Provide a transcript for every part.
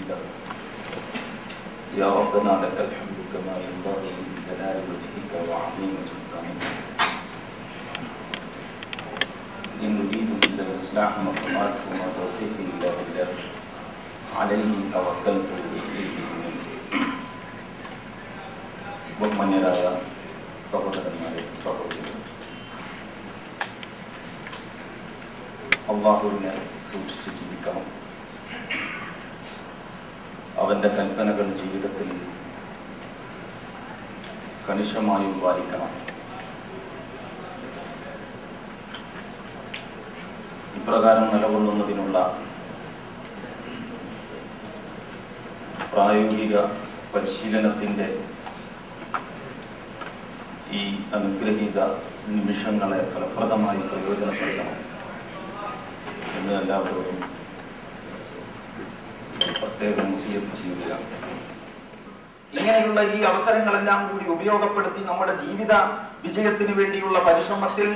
له يا ربنا لك الحمد كما ينبغي لجلال وجهك وعظيم سلطانك إن نريد إلا الإصلاح ما استطعت وما توفيقي إلا بالله عليه توكلت وإليه أنيب ബഹുമാന്യരായ സഹോദരന്മാരെ സഹോദരികളെ, അല്ലാഹുവിനെ സൂക്ഷിച്ച് ജീവിക്കണം. അവന്റെ കൽപ്പനകൾ ജീവിതത്തിൽ കണിശമായും പാലിക്കണം. ഇപ്രകാരം നിലകൊള്ളുന്നതിനുള്ള പ്രായോഗിക പരിശീലനത്തിന്റെ ഈ അനുഗ്രഹീത നിമിഷങ്ങളെ ഫലപ്രദമായി പ്രയോജനപ്പെടുത്തണം എന്ന് എല്ലാവരോടും പ്രത്യേകം വസിയത്ത് ചെയ്യുകയാണ്. ഇങ്ങനെയുള്ള ഈ അവസരങ്ങളെല്ലാം കൂടി ഉപയോഗപ്പെടുത്തി നമ്മുടെ ജീവിത വിജയത്തിന് വേണ്ടിയുള്ള പരിശ്രമത്തിൽ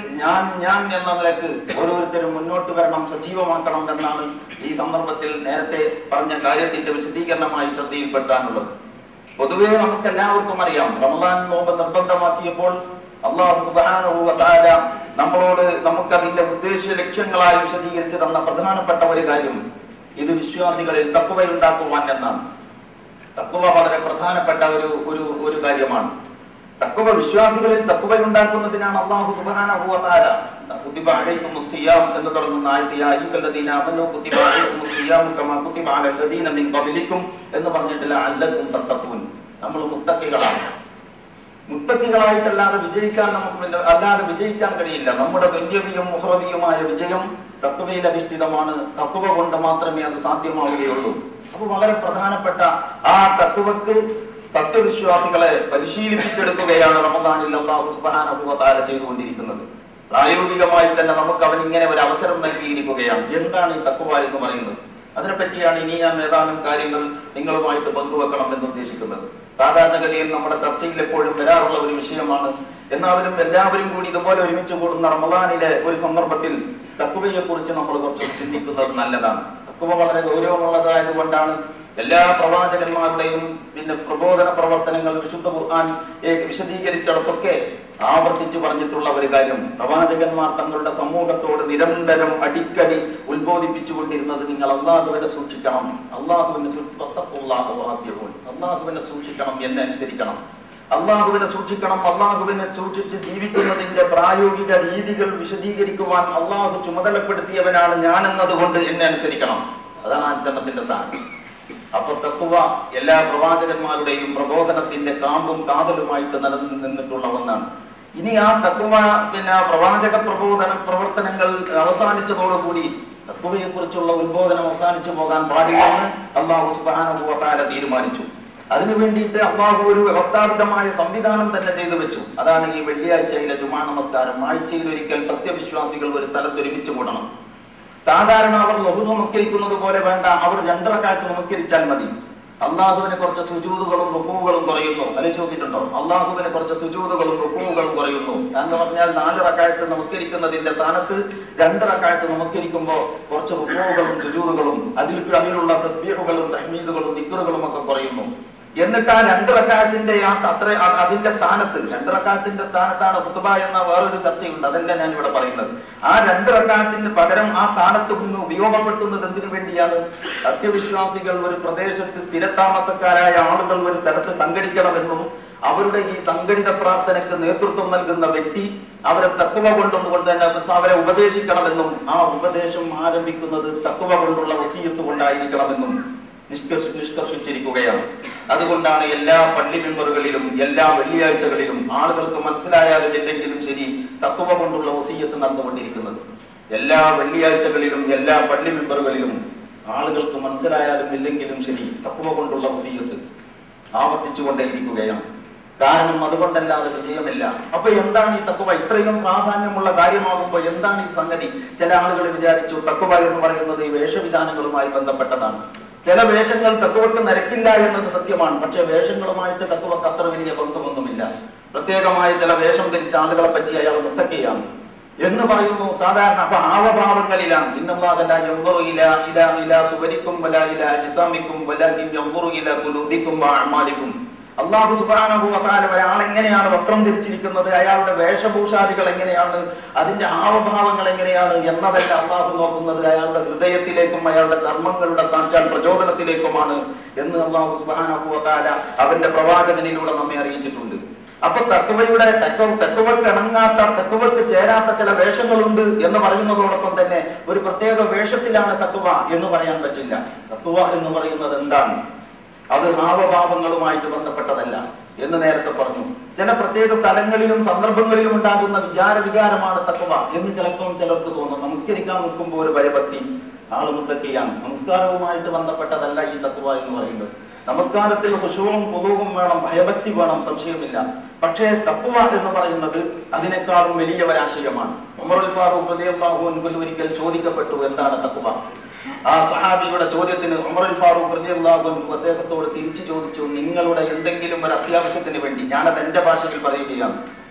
ഞാൻ എന്ന നിലക്ക് ഓരോരുത്തരും മുന്നോട്ട് വരണം, സജീവമാക്കണം എന്നാണ് ഈ സന്ദർഭത്തിൽ നേരത്തെ പറഞ്ഞ കാര്യത്തിന്റെ വിശദീകരണമായി ശ്രദ്ധയിൽപ്പെടാനുള്ളത്. പൊതുവെ നമുക്ക് എല്ലാവർക്കും അറിയാം, റമദാൻ നോമ്പ് നിർബന്ധമാക്കിയപ്പോൾ അല്ലാഹു സുബ്ഹാനഹു വ തആല നമ്മളോട് നമുക്കതിന്റെ ഉദ്ദേശ ലക്ഷ്യങ്ങളായി വിശദീകരിച്ചു തന്ന പ്രധാനപ്പെട്ട ഒരു കാര്യം ഇത് വിശ്വാസികളിൽ തഖ്വയുണ്ടാക്കുവാൻ എന്നാണ്. തഖ്വ വളരെ പ്രധാനപ്പെട്ട ഒരു കാര്യമാണ്. തഖ്വ വിശ്വാസികളിൽ തഖ്വയുണ്ടാക്കുന്നതിനാണ് അല്ലാഹു സുബ്ഹാനഹു വ തആല കുതിബ അലൈക്കുമുസ് സിയാം എന്ന് തുടങ്ങുന്ന ആയത്ത് യാ അയ്യുഹല്ലദീന ആമനൂ കുതിബ അലൈക്കുമുസ് സിയാം കമാ കുതിബ അലല്ലദീന മിൻ ഖബ്ലിക്കും എന്ന് പറഞ്ഞിട്ടില്ല അല്ലക്കും തത്തഖൂൻ. നമ്മൾ മുത്തഖികളാണ്. മുത്തഖികളായിട്ടല്ലാതെ വിജയിക്കാൻ കഴിയില്ല. നമ്മുടെ ദുന്യവിയും മുഹ്റവിയുമായ വിജയം തഖ്വയിൽ അധിഷ്ഠിതമാണ്. തഖ്വ കൊണ്ട് മാത്രമേ അത് സാധ്യമാവുകയുള്ളൂ. അപ്പോൾ വളരെ പ്രധാനപ്പെട്ട ആ തഖ്വക്ക് സത്യവിശ്വാസികളെ പരിശീലിപ്പിച്ചെടുക്കുകയാണ് റമദാനിൽ അല്ലാഹു സുബ്ഹാനഹു വ തആല ചെയ്തുകൊണ്ടിരിക്കുന്നത്. പ്രായോഗികമായി തന്നെ നമുക്ക് അവൻ ഇങ്ങനെ ഒരു അവസരം നൽകിയിരിക്കുകയാണ്. എന്താണ് ഈ തഖ്വ എന്ന് പറയുന്നത്? അതിനെപ്പറ്റിയാണ് ഇനി ഞാൻ ഏതാനും കാര്യങ്ങൾ നിങ്ങളുമായിട്ട് പങ്കുവെക്കണം എന്ന് ഉദ്ദേശിക്കുന്നത്. സാധാരണഗതിയിൽ നമ്മുടെ ചർച്ചയിൽ എപ്പോഴും വരാറുള്ള ഒരു വിഷയമാണ്. എന്നാലും എല്ലാവരും കൂടി ഇതുപോലെ ഒരുമിച്ച് കൂടുന്ന റമദാനിലെ ഒരു സന്ദർഭത്തിൽ തഖ്വയെ കുറിച്ച് നമ്മൾ കുറച്ച് ചിന്തിക്കുന്നത് നല്ലതാണ്. തഖ്വ വളരെ ഗൗരവമുള്ളതായതുകൊണ്ടാണ് എല്ലാ പ്രവാചകന്മാരുടെയും പ്രബോധന പ്രവർത്തനങ്ങൾ വിശുദ്ധ ഖുർആൻ വിശദീകരിച്ചിടത്തൊക്കെ ആവർത്തിച്ചു പറഞ്ഞിട്ടുള്ള ഒരു കാര്യം, പ്രവാചകന്മാർ തങ്ങളുടെ സമൂഹത്തോട് നിരന്തരം അടിക്കടി ഉത്ബോധിപ്പിച്ചുകൊണ്ടിരുന്നത് നിങ്ങൾ അല്ലാഹുവിനെ സൂക്ഷിക്കണം, അല്ലാഹുവിനെ സൂക്ഷിക്കണം, എന്നെ അനുസരിക്കണം, അല്ലാഹുവിനെ സൂക്ഷിക്കണം. അല്ലാഹുവിനെ സൂക്ഷിച്ച് ജീവിക്കുന്നതിന്റെ പ്രായോഗിക രീതികൾ വിശദീകരിക്കുവാൻ അല്ലാഹു ചുമതലപ്പെടുത്തിയവനാണ് ഞാൻ എന്നതുകൊണ്ട് എന്നെ അനുസരിക്കണം. അതാണ് അനുസരണത്തിന്റെ സ്ഥാനം. അപ്പൊ തഖ്വ എല്ലാ പ്രവാചകന്മാരുടെയും പ്രബോധനത്തിന്റെ കാമ്പും കാതലുമായിട്ട് നിലനിന്നിട്ടുള്ള ഒന്നാണ്. ഇനി ആ തഖ്വ പ്രവാചക പ്രവർത്തനങ്ങൾ അവസാനിച്ചതോടുകൂടി തഖ്വയെ കുറിച്ചുള്ള ഉത്ബോധനം അവസാനിച്ചു പോകാൻ പാടില്ലെന്ന് അല്ലാഹു സുബ്ഹാനഹു വ തആല തീരുമാനിച്ചു. അതിനു വേണ്ടിയിട്ട് അല്ലാഹു ഒരു വ്യവസ്ഥാപിതമായ സംവിധാനം തന്നെ ചെയ്തു വെച്ചു. അതാണ് ഈ വെള്ളിയാഴ്ചയിലെ ജുമാ നമസ്കാരം. ആഴ്ചയിൽ ഒരിക്കൽ സത്യവിശ്വാസികൾ ഒരു സ്ഥലത്ത് ഒരുമിച്ച് കൂടണം. സാധാരണ അവർ ലഹു നമസ്കരിക്കുന്നത് പോലെ വേണ്ട, അവർ 2 റക്അത്ത് നമസ്കരിച്ചാൽ മതി. അള്ളാഹുവിനെ കുറച്ച് സുജൂദുകളും റുകൂകളും കുറയുന്നു. ആലോചിച്ചിട്ടുണ്ടോ? അള്ളാഹുവിനെ കുറച്ച് സുജൂദുകളും റുകൂകളും കുറയുന്നു എന്ന് പറഞ്ഞാൽ 4 റക്അത്ത് നമസ്കരിക്കുന്നതിന്റെ സ്ഥാനത്ത് 2 റക്അത്ത് നമസ്കരിക്കുമ്പോൾ കുറച്ച് റുകൂകളും സുജൂദുകളും അതിലുള്ള തസ്ബീഹുകളും തഹ്മീദുകളും ദിക്റുകളും ഒക്കെ കുറയുന്നു. എന്നിട്ട് ആ 2 റക്അത്തിന്റെ അതിന്റെ സ്ഥാനത്ത് 2 റക്അത്തിന്റെ സ്ഥാനത്താണ് ഖുതുബ എന്ന വേറൊരു ചർച്ചയുണ്ട്. അതല്ല ഞാൻ ഇവിടെ പറയുന്നത്. ആ 2 റക്അത്തിന് പകരം ആ സ്ഥാനത്ത് നിന്ന് ഉപയോഗപ്പെടുത്തുന്നത് എന്തിനു വേണ്ടിയാണ്? സത്യവിശ്വാസികൾ ഒരു പ്രദേശത്ത് സ്ഥിരതാമസക്കാരായ ആളുകൾ ഒരു സ്ഥലത്ത് സംഘടിക്കണമെന്നും അവരുടെ ഈ സംഘടിത പ്രാർത്ഥനയ്ക്ക് നേതൃത്വം നൽകുന്ന വ്യക്തി അവരെ തഖ്വ കൊണ്ടുകൊണ്ട് തന്നെ അവരെ ഉപദേശിക്കണമെന്നും ആ ഉപദേശം ആരംഭിക്കുന്നത് തഖ്വ കൊണ്ടുള്ള വസിയത്ത് കൊണ്ടായിരിക്കണമെന്നും നിഷ്കർഷിച്ചിരിക്കുകയാണ്. അതുകൊണ്ടാണ് എല്ലാ പള്ളി മെമ്പറുകളിലും എല്ലാ വെള്ളിയാഴ്ചകളിലും ആളുകൾക്ക് മനസ്സിലായാലും ഇല്ലെങ്കിലും ശരി തഖ്വ കൊണ്ടുള്ള വസിയത്ത് നടന്നുകൊണ്ടിരിക്കുന്നത്. എല്ലാ വെള്ളിയാഴ്ചകളിലും എല്ലാ പള്ളി മെമ്പറുകളിലും ആളുകൾക്ക് മനസ്സിലായാലും ഇല്ലെങ്കിലും ശരി തഖ്വ കൊണ്ടുള്ള വസിയത്ത് ആവർത്തിച്ചുകൊണ്ടേയിരിക്കുകയാണ്. കാരണം അതുകൊണ്ടല്ലാതെ വിജയമില്ല. അപ്പൊ എന്താണ് ഈ തഖ്വ? ഇത്രയും പ്രാധാന്യമുള്ള കാര്യമാകുമ്പോൾ എന്താണ് ഈ സംഗതി? ചില ആളുകൾ വിചാരിച്ചു തഖ്വ എന്ന് പറയുന്നത് ഈ വേഷവിധാനങ്ങളുമായി ബന്ധപ്പെട്ടതാണ്. ചില വേഷങ്ങൾ തഖ്വക്ക് നിരക്കില്ല എന്നത് സത്യമാണ്. പക്ഷെ വേഷങ്ങളുമായിട്ട് തഖ്വക്ക് അത്ര വലിയ ബന്ധമൊന്നുമില്ല. പ്രത്യേകമായ ചില വേഷം ധരിച്ച ആളുകളെ പറ്റി അയാൾ മുത്തഖിയാണ്. എന്ന് പറയുന്നു സാധാരണ. അപ്പൊ ആവഭാവങ്ങളിലാണ്. ഇന്നല്ലാഹ ലാ യൻദുറു ഇലാ സുവരിക്കും വലാ ഇലാ അജ്സാമിക്കും വലാകിൻ യൻദുറു ഇലാ ഖുലൂബിക്കും വഅഅമാലിക്കും. അല്ലാഹു സുബ്ഹാനഹു വ തആല ഒരാൾ എങ്ങനെയാണ് വസ്ത്രം ധരിച്ചിരിക്കുന്നത്, അയാളുടെ വേഷഭൂഷാദികൾ എങ്ങനെയാണ്, അതിന്റെ ആവഭാവങ്ങൾ എങ്ങനെയാണ് എന്നതല്ല അല്ലാഹു നോക്കുന്നത്, അയാളുടെ ഹൃദയത്തിലേക്കും അയാളുടെ കർമ്മങ്ങളുടെ സാക്ഷാൽ പ്രചോദനത്തിലേക്കുമാണ് എന്ന് അല്ലാഹു സുബ്ഹാനഹു വ തആല അവന്റെ പ്രവാചകനിലൂടെ നമ്മെ അറിയിച്ചിട്ടുണ്ട്. അപ്പൊ തഖ്വക്ക് ഇണങ്ങാത്ത, തഖ്വക്ക് ചേരാത്ത ചില വേഷങ്ങളുണ്ട് എന്ന് പറയുന്നതോടൊപ്പം തന്നെ ഒരു പ്രത്യേക വേഷത്തിലാണ് തഖ്വ എന്ന് പറയാൻ പറ്റില്ല. തഖ്വ എന്ന് പറയുന്നത് എന്താണ്? അത് ഹാവഭാവങ്ങളുമായിട്ട് ബന്ധപ്പെട്ടതല്ല എന്ന് നേരത്തെ പറഞ്ഞു. ചില പ്രത്യേക തലങ്ങളിലും സന്ദർഭങ്ങളിലും ഉണ്ടാകുന്ന വികാരമാണ് തഖ്വ എന്ന് ചിലർക്ക് തോന്നും. നമസ്കരിക്കാൻ നിൽക്കുമ്പോൾ ഒരു ഭയഭക്തി, ആള് മുത്തക്കിയാണ്. നമസ്കാരവുമായിട്ട് ബന്ധപ്പെട്ടതല്ല ഈ തഖ്വ എന്ന് പറയുന്നത്. നമസ്കാരത്തിൽ ഖുശൂഉം ഖുദൂഉം വേണം, ഭയഭക്തി വേണം, സംശയമില്ല. പക്ഷേ തഖ്വ എന്ന് പറയുന്നത് അതിനേക്കാളും വലിയ ഒരാശയമാണ്. ഉമറുൽ ഫാറൂഖ് റളിയല്ലാഹു അൻഹു ഒരിക്കൽ ചോദിക്കപ്പെട്ടു, എന്താണ് തഖ്വ? ആ സഹാബിയുടെ ചോദ്യത്തിന് ഉമറുൽ ഫാറൂഖ് റളിയല്ലാഹു അൻഹു അദ്ദേഹത്തോട് തിരിച്ചു ചോദിച്ചു, നിങ്ങളുടെ എന്തെങ്കിലും ഒരു അത്യാവശ്യത്തിന് വേണ്ടി, ഞാനത് എന്റെ ഭാഷയിൽ പറയുകയാണ്,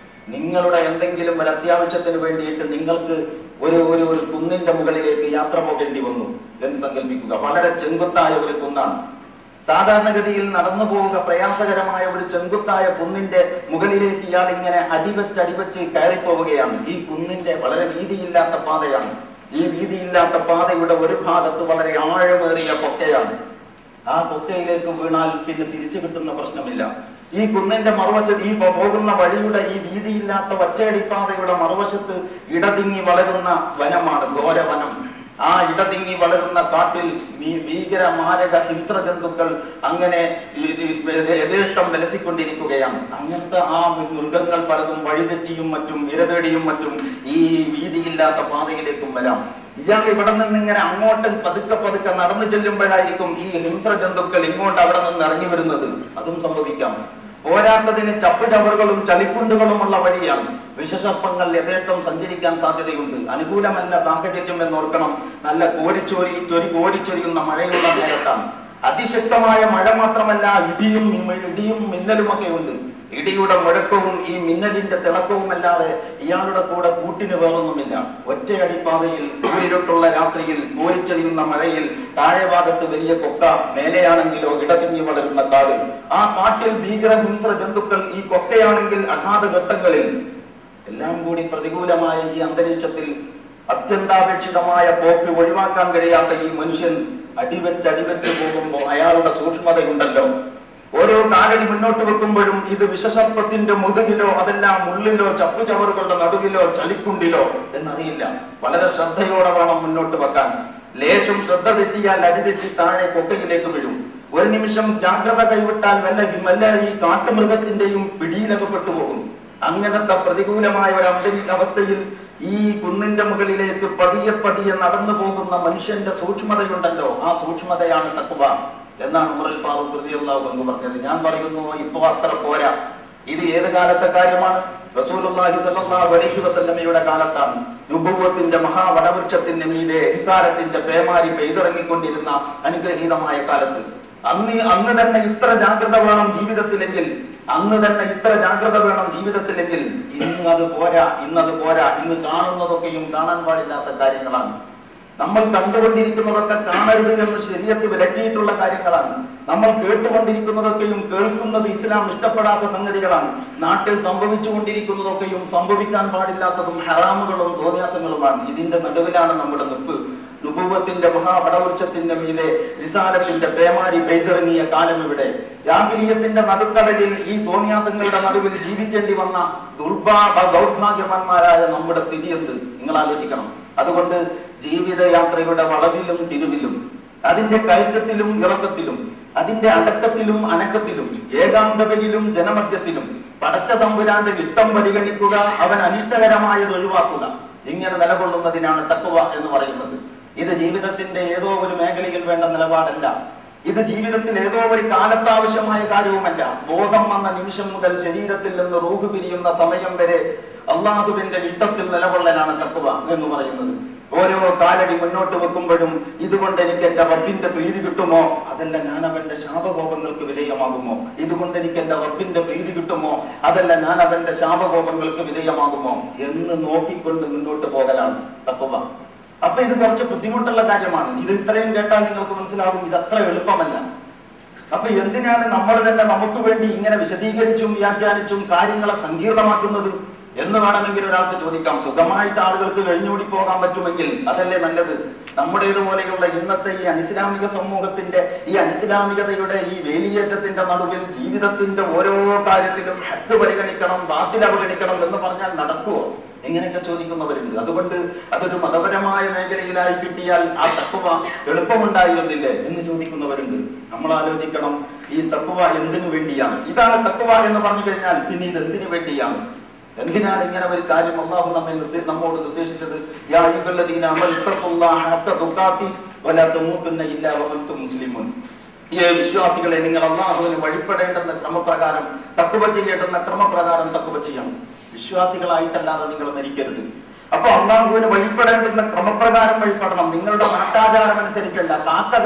നിങ്ങളുടെ എന്തെങ്കിലും ഒരു അത്യാവശ്യത്തിന് വേണ്ടിയിട്ട് നിങ്ങൾക്ക് ഒരു കുന്നിന്റെ മുകളിലേക്ക് യാത്ര പോകേണ്ടി വന്നു എന്ന് സങ്കല്പിക്കുക. വളരെ ചെങ്കുത്തായ ഒരു കുന്നാണ്. സാധാരണഗതിയിൽ നടന്നു പോവുക പ്രയാസകരമായ ഒരു ചെങ്കുത്തായ കുന്നിന്റെ മുകളിലേക്ക് ഇയാൾ ഇങ്ങനെ അടിവച്ച് കയറിപ്പോവുകയാണ്. ഈ കുന്നിന്റെ വളരെ വീതിയില്ലാത്ത പാതയാണ്. ഈ വീതിയില്ലാത്ത പാതയുടെ ഒരു ഭാഗത്ത് വളരെ ആഴമേറിയ കൊക്കയാണ്. ആ കൊക്കയിലേക്ക് വീണാൽ പിന്നെ തിരിച്ചു കിട്ടുന്ന പ്രശ്നമില്ല. ഈ കുന്നിന്റെ മറുവശത്ത്, ഈ പോകുന്ന വഴിയുടെ ഈ വീതിയില്ലാത്ത ഒറ്റയടിപ്പാതയുടെ മറുവശത്ത് ഇടതിങ്ങി വളരുന്ന വനമാണ്, ഘോരവനം. ആ ഇടതിങ്ങി വളരുന്ന കാട്ടിൽ ഭീകര മാരക ഹിംസ്ര ജന്തുക്കൾ അങ്ങനെ യഥേഷ്ടം വിലസിക്കൊണ്ടിരിക്കുകയാണ്. അങ്ങനത്തെ ആ മൃഗങ്ങൾ പലതും വഴിതെറ്റിയും മറ്റും ഇരതേടിയും മറ്റും ഈ വീതിയില്ലാത്ത പാതയിലേക്കും വരാം. ഇയാൾ ഇവിടെ നിന്ന് ഇങ്ങനെ അങ്ങോട്ട് പതുക്കെ നടന്നു ചെല്ലുമ്പോഴായിരിക്കും ഈ ഹിംസ്ര ജന്തുക്കൾ ഇങ്ങോട്ട് അവിടെ നിന്ന് ഇറങ്ങി വരുന്നത്. അതും സംഭവിക്കാം. പോരാത്തതിന് ചപ്പുചവറുകളും ചളിക്കുണ്ടുകളുമുള്ള വഴിയാണ്. വിഷസർപ്പങ്ങൾ യഥേഷ്ടം സഞ്ചരിക്കാൻ സാധ്യതയുണ്ട്. അനുകൂലമല്ല സാഹചര്യം എന്നോർക്കണം. നല്ല കോരിച്ചൊരിയുന്ന മഴയുള്ള നേരത്താണ്. അതിശക്തമായ മഴ മാത്രമല്ല, ഇടിയും മിന്നലുമൊക്കെ ഉണ്ട്. ഇടിയുടെ മുഴക്കവും ഈ മിന്നലിന്റെ തിളക്കവുമല്ലാതെ ഇയാളുടെ കൂടെ കൂട്ടിന് വേറൊന്നുമില്ല. ഒറ്റയടിപ്പാതയിൽ കൂരിരുട്ടുള്ള രാത്രിയിൽ കോരിച്ചെറിയുന്ന മഴയിൽ താഴെ ഭാഗത്ത് വലിയ കൊക്ക, മേലെയാണെങ്കിലോ ഇടതിങ്ങി വളരുന്ന കാട്. ആ കാട്ടിൽ ഭീകര ഹിംസ്ര ജന്തുക്കൾ, ഈ കൊക്കയാണെങ്കിൽ അഗാധ ഘട്ടങ്ങളിൽ. എല്ലാം കൂടി പ്രതികൂലമായ ഈ അന്തരീക്ഷത്തിൽ അത്യന്താപേക്ഷിതമായ പോക്ക് ഒഴിവാക്കാൻ കഴിയാത്ത ഈ മനുഷ്യൻ അടിവെച്ച് പോകുമ്പോൾ അയാളുടെ സൂക്ഷ്മതയുണ്ടല്ലോ. ഓരോ കാലടി മുന്നോട്ട് വെക്കുമ്പോഴും ഇത് വിഷസർപ്പത്തിന്റെ മുതുകിലോ അതെല്ലാം മുള്ളിലോ ചപ്പുചവറുകളുടെ നടുവിലോ ചളിക്കുണ്ടിലോ എന്നറിയില്ല. വളരെ ശ്രദ്ധയോടെ വേണം മുന്നോട്ട് വെക്കാൻ. ലേശം ശ്രദ്ധ തെറ്റിയാൽ അടിതെറ്റി താഴെ കൊക്കയിലേക്ക് വീഴും. ഒരു നിമിഷം ജാഗ്രത കൈവിട്ടാൽ വല്ല ഈ കാട്ടുമൃഗത്തിന്റെയും പിടിയിലകപ്പെട്ടു പോകും. അങ്ങനത്തെ പ്രതികൂലമായ ഒരു അവസ്ഥയിൽ ഈ കുന്നിന്റെ മുകളിലേക്ക് പതിയെ നടന്നു പോകുന്ന മനുഷ്യന്റെ സൂക്ഷ്മതയുണ്ടല്ലോ, ആ സൂക്ഷ്മതയാണ് തഖ്വ എന്നാണ് ഉമറുൽ ഫാറൂഖ് റളിയല്ലാഹു അൻഹു പറഞ്ഞത്. ഞാൻ പറയുന്നു, ഇപ്പൊ അത്ര പോരാ. ഇത് ഏത് കാലത്തെ കാര്യമാണ്? റസൂലുള്ളാഹി സ്വല്ലല്ലാഹു അലൈഹി വസല്ലമയുടെ കാലത്താണ്. നുബുവ്വത്തിന്റെ മഹാവടവൃക്ഷത്തിന്റെ മീതെ റിസാലത്തിന്റെ പേമാരി പെയ്തിറങ്ങിക്കൊണ്ടിരുന്ന അനുഗ്രഹീതമായ കാലത്ത് അന്ന് തന്നെ ഇത്ര ജാഗ്രത വേണം ജീവിതത്തിലെങ്കിൽ, ഇന്നത് പോരാ. ഇന്ന് കാണുന്നതൊക്കെയും കാണാൻ പാടില്ലാത്ത കാര്യങ്ങളാണ്. നമ്മൾ കണ്ടുകൊണ്ടിരിക്കുന്നതൊക്കെ കാണരുത് എന്ന് ശരീഅത്ത് വിലക്കിയിട്ടുള്ള കാര്യങ്ങളാണ്. നമ്മൾ കേട്ടുകൊണ്ടിരിക്കുന്നതൊക്കെയും കേൾക്കുന്നത് ഇസ്ലാം ഇഷ്ടപ്പെടാത്ത സംഗതികളാണ്. നാട്ടിൽ സംഭവിച്ചുകൊണ്ടിരിക്കുന്നതൊക്കെയും സംഭവിക്കാൻ പാടില്ലാത്തതും ഹറാമുകളും തോന്നിയാസങ്ങളുമാണ്. ഇതിന്റെ നടുവിലാണ് നമ്മുടെ നിപ്പ്. നുബുവ്വത്തിന്റെ മഹാവടവൃക്ഷത്തിന്റെ മീതെ റിസാലത്തിന്റെ പേമാരി പെയ്തിറങ്ങിയ കാലം ഇവിടെ. ജാഹിലിയ്യത്തിന്റെ നടുക്കടലിൽ ഈ തോന്നിയാസങ്ങളുടെ നടുവിൽ ജീവിക്കേണ്ടി വന്ന ദൗർഭാഗ്യവാന്മാരായ നമ്മുടെ സ്ഥിതി എന്ത് നിങ്ങൾ ആലോചിക്കണം. അതുകൊണ്ട് ജീവിതയാത്രയുടെ വളവിലും തിരുവിലും, അതിന്റെ കയറ്റത്തിലും ഇറക്കത്തിലും, അതിന്റെ അടക്കത്തിലും അനക്കത്തിലും, ഏകാന്തതയിലും ജനമധ്യത്തിലും പടച്ച തമ്പുരാന്റെ ഇഷ്ടം പരിഗണിക്കുക, അവൻ അനിഷ്ടകരമായത് ഒഴിവാക്കുക, ഇങ്ങനെ നിലകൊള്ളുന്നതിനാണ് തഖ്വ എന്ന് പറയുന്നത്. ഇത് ജീവിതത്തിന്റെ ഏതോ ഒരു മേഖലയിൽ വേണ്ട നിലപാടല്ല. ഇത് ജീവിതത്തിൽ ഏതോ ഒരു കാലത്താവശ്യമായ കാര്യവുമല്ല. ബോധം വന്ന നിമിഷം മുതൽ ശരീരത്തിൽ നിന്ന് റൂഹ് പിരിയുന്ന സമയം വരെ അള്ളാഹുവിന്റെ ഇഷ്ടത്തിൽ നിലകൊള്ളലാണ് തഖ്വ എന്ന് പറയുന്നത്. ഓരോ കാലടി മുന്നോട്ട് വെക്കുമ്പോഴും ഇതുകൊണ്ട് എനിക്ക് എന്റെ റബ്ബിന്റെ പ്രീതി കിട്ടുമോ, അതല്ല ഞാൻ അവന്റെ ശാപകോപങ്ങൾക്ക് വിധേയമാകുമോ, ഇതുകൊണ്ട് എനിക്ക് എന്റെ റബ്ബിന്റെ പ്രീതി കിട്ടുമോ, അതല്ല ഞാൻ അവന്റെ ശാപകോപങ്ങൾക്ക് വിധേയമാകുമോ എന്ന് നോക്കിക്കൊണ്ട് മുന്നോട്ട് പോകലാണ് തഖ്വ. അപ്പൊ ഇത് കുറച്ച് ബുദ്ധിമുട്ടുള്ള കാര്യമാണ്. ഇത് ഇത്രയും കേട്ടാൽ നിങ്ങൾക്ക് മനസ്സിലാകും ഇത് അത്ര എളുപ്പമല്ല. അപ്പൊ എന്തിനാണ് നമ്മൾ തന്നെ നമുക്ക് വേണ്ടി ഇങ്ങനെ വിശദീകരിച്ചും വ്യാഖ്യാനിച്ചും കാര്യങ്ങളെ സങ്കീർണമാക്കുന്നത് എന്ന് വേണമെങ്കിൽ ഒരാൾക്ക് ചോദിക്കാം. സുഖമായിട്ട് ആളുകൾക്ക് കഴിഞ്ഞുകൂടി പോകാൻ പറ്റുമെങ്കിൽ അതല്ലേ നല്ലത്. നമ്മുടേതുപോലെയുള്ള ഇന്നത്തെ ഈ അനിസ്ലാമിക സമൂഹത്തിന്റെ ഈ അനിസ്ലാമികതയുടെ ഈ വേലിയേറ്റത്തിന്റെ നടുവിൽ ജീവിതത്തിന്റെ ഓരോ കാര്യത്തിലും ഹക്ക് പരിഗണിക്കണം, ബാത്തിൽ അവഗണിക്കണം എന്ന് പറഞ്ഞാൽ നടക്കുവോ? ഇങ്ങനെയൊക്കെ ചോദിക്കുന്നവരുണ്ട്. അതുകൊണ്ട് അതൊരു മതപരമായ മേഖലയിലായി കിട്ടിയാൽ ആ തഖ്വ എളുപ്പമുണ്ടായിരുന്നില്ലേ എന്ന് ചോദിക്കുന്നവരുണ്ട്. നമ്മൾ ആലോചിക്കണം, ഈ തഖ്വ എന്തിനു വേണ്ടിയാണ്? ഇതാണ് തഖ്വ എന്ന് പറഞ്ഞു കഴിഞ്ഞാൽ പിന്നെ ഇത് എന്തിനു വേണ്ടിയാണ്? എന്തിനാണ് ഇങ്ങനെ ഒരു കാര്യം അല്ലാഹു നമ്മോട് നിർദ്ദേശിച്ചത്? യാ അയ്യുഹല്ലദീന ആമനൂ തഖുല്ലാഹ ഹഖ തുഖാതി വലാ തമൂതുന്ന ഇല്ലാ വഅൻതും മുസ്ലിമൂൻ. ഈ വിശ്വാസികളെ, നിങ്ങൾ അല്ലാഹുവിന് വഴിപ്പെടേണ്ടുന്ന ക്രമപ്രകാരം, തഖ്വ ചെയ്യേണ്ടുന്ന ക്രമപ്രകാരം തഖ്വ ചെയ്യണം. വിശ്വാസികളായിട്ടല്ലാതെ നിങ്ങൾ മരിക്കരുത്. അപ്പൊ അല്ലാഹുവിന് വഴിപ്പെടേണ്ടുന്ന ക്രമപ്രകാരം വഴിപ്പെടണം. നിങ്ങളുടെ നാട്ടാചാരം അനുസരിച്ചല്ല.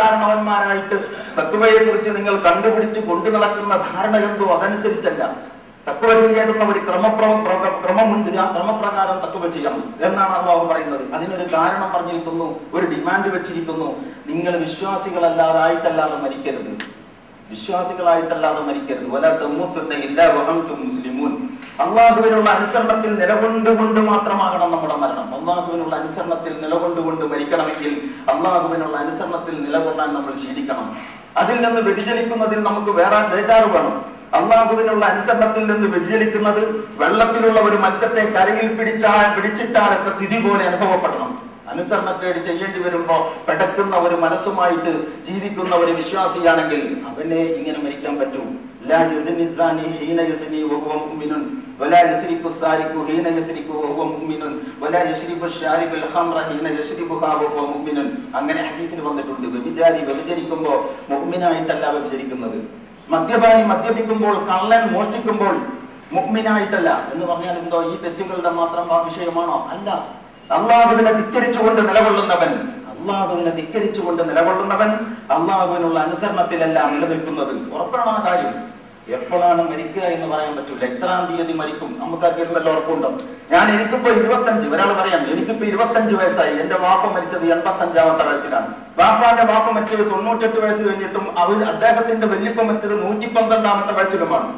കാരണവന്മാരായിട്ട് തഖ്വയെ കുറിച്ച് നിങ്ങൾ കണ്ടുപിടിച്ച് കൊണ്ടു നടക്കുന്ന ധാരണ എന്തോ അതനുസരിച്ചല്ല. തഖ്വ ചെയ്യേണ്ടുന്ന ഒരു ക്രമമുണ്ട്. ആ ക്രമപ്രകാരം തഖ്വ ചെയ്യണം എന്നാണ് അല്ലാഹു പറയുന്നത്. അതിനൊരു കാരണം പറഞ്ഞിരിക്കുന്നു, ഒരു ഡിമാൻഡ് വെച്ചിരിക്കുന്നു. നിങ്ങൾ വിശ്വാസികളല്ലാതായിട്ടല്ലാതെ മരിക്കരുത്. വിശ്വാസികളായിട്ടല്ലാതെ മരിക്കരുത്. വലാ തമൂതുന്ന ഇല്ലാ വഅൻതും മുസ്ലിമൂൻ. അല്ലാഹുവിനുള്ള അനുസരണത്തിൽ നിലകൊണ്ടുകൊണ്ട് മാത്രമാകണം നമ്മുടെ മരണം. അല്ലാഹുവിനുള്ള അനുസരണത്തിൽ നിലകൊണ്ടുകൊണ്ട് മരിക്കണമെങ്കിൽ അല്ലാഹുവിനുള്ള അനുസരണത്തിൽ നിലകൊള്ളാൻ നമ്മൾ ശീലിക്കണം. അതിൽ നിന്ന് വ്യതിചലിക്കുന്നതിൽ നമുക്ക് വേറെ ബേജാറ് വേണം. അല്ലാഹുവിനുള്ള അനുസരണത്തിൽ നിന്ന് വ്യതിചലിക്കുന്നത് വെള്ളത്തിലുള്ള ഒരു മത്സ്യത്തെ കരയിൽ പിടിച്ചിട്ടാലത്തെ സ്ഥിതി പോലെ അനുഭവപ്പെടണം. അനുസരണക്കേട് ചെയ്യേണ്ടി വരുമ്പോ പെടക്കുന്ന ഒരു മനസ്സുമായിട്ട് ജീവിക്കുന്ന ഒരു വിശ്വാസിയാണെങ്കിൽ അവനെ ഇങ്ങനെ മരിക്കാൻ പറ്റൂ. ലാ യസ്നി സാനി ഹീന യസ്നി വഹുവ മുഅ്മിനുൻ വലാ യസ്രിഖു സാരിഖു ഹീന യസ്രിഖു വഹുവ മുഅ്മിനുൻ വലാ യശ്രിബു ശാരിബുൽ ഖംറ ഹീന യശ്രിബുഹാ വഹുവ മുഅ്മിനുൻ. അങ്ങനെ ഹദീസിൽ വന്നിട്ടുണ്ട്. വ്യഭിചാരി വ്യഭിചരിക്കുമ്പോ മുഅ്മിനായിട്ടല്ല വ്യഭിചരിക്കുന്നത്. മദ്യപാനി മദ്യപിക്കുമ്പോൾ, കള്ളൻ മോഷ്ടിക്കുമ്പോൾ മുഅ്മിനായിട്ടല്ല. എന്ന് പറഞ്ഞാൽ എന്തോ ഈ തെറ്റുകളുടെ മാത്രം വിഷയമാണോ? അല്ല. അല്ലാഹുവിനെ ധിക്കരിച്ചുകൊണ്ട് നിലകൊള്ളുന്നവൻ അല്ലാഹുവിനുള്ള അനുസരണത്തിലല്ല നിലനിൽക്കുന്നത്. ഉറപ്പാണ് ആ കാര്യം. എപ്പോഴാണ് മരിക്കുക എന്ന് പറയാൻ പറ്റൂല. എത്രാം തീയതി മരിക്കും നമുക്കാർക്കും വല്ല ഉറപ്പുണ്ടോ? എനിക്കിപ്പോ 25, ഒരാൾ പറയാം എനിക്കിപ്പോ 25 വയസ്സായി. എന്റെ വാപ്പ മരിച്ചത് 85ാമത്തെ വയസ്സിലാണ്. വാപ്പാന്റെ വാപ്പ മരിച്ചത് 98 വയസ്സ് കഴിഞ്ഞിട്ടും അദ്ദേഹത്തിന്റെ വല്യപ്പ മരിച്ചത് 112ാമത്തെ വയസ്സിലുമാണ്.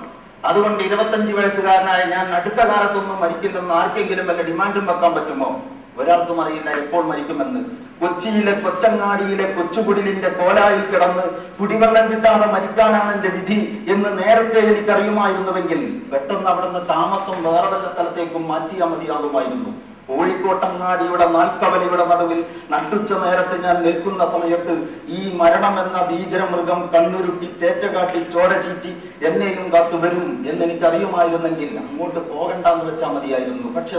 അതുകൊണ്ട് 25 വയസ്സുകാരനായ ഞാൻ അടുത്ത കാലത്തൊന്നും മരിക്കില്ലെന്ന് ആർക്കെങ്കിലും വല്ല ഡിമാൻഡും വെക്കാൻ പറ്റുമോ? ഒരാൾക്കും അറിയില്ല എപ്പോൾ മരിക്കുമെന്ന്. കൊച്ചിയിലെ കൊച്ചങ്ങാടിയിലെ കൊച്ചുകുടിലിന്റെ കോലായിൽ കിടന്ന് കുടിവെള്ളം കിട്ടാതെ മരിക്കാനാണ് എന്റെ വിധി എന്ന് നേരത്തെ എനിക്കറിയുമായിരുന്നുവെങ്കിൽ പെട്ടെന്ന് അവിടുന്ന് താമസം വേറെ വല്ല സ്ഥലത്തേക്കും മാറ്റിയാൽ മതിയാകുമായിരുന്നു. കോഴിക്കോട്ടങ്ങാടിയുടെ നാൽക്കവലയുടെ നടുവിൽ നട്ടുച്ച നേരത്ത് ഞാൻ നിൽക്കുന്ന സമയത്ത് ഈ മരണമെന്ന ഭീകരമൃഗം കണ്ണുരുട്ടി തേറ്റകാട്ടി ചോര ചീറ്റി എന്നെയും കാത്തു വരും എന്നെനിക്കറിയുമായിരുന്നെങ്കിൽ അങ്ങോട്ട് പോകണ്ടെന്ന് വെച്ചാൽ മതിയായിരുന്നു. പക്ഷെ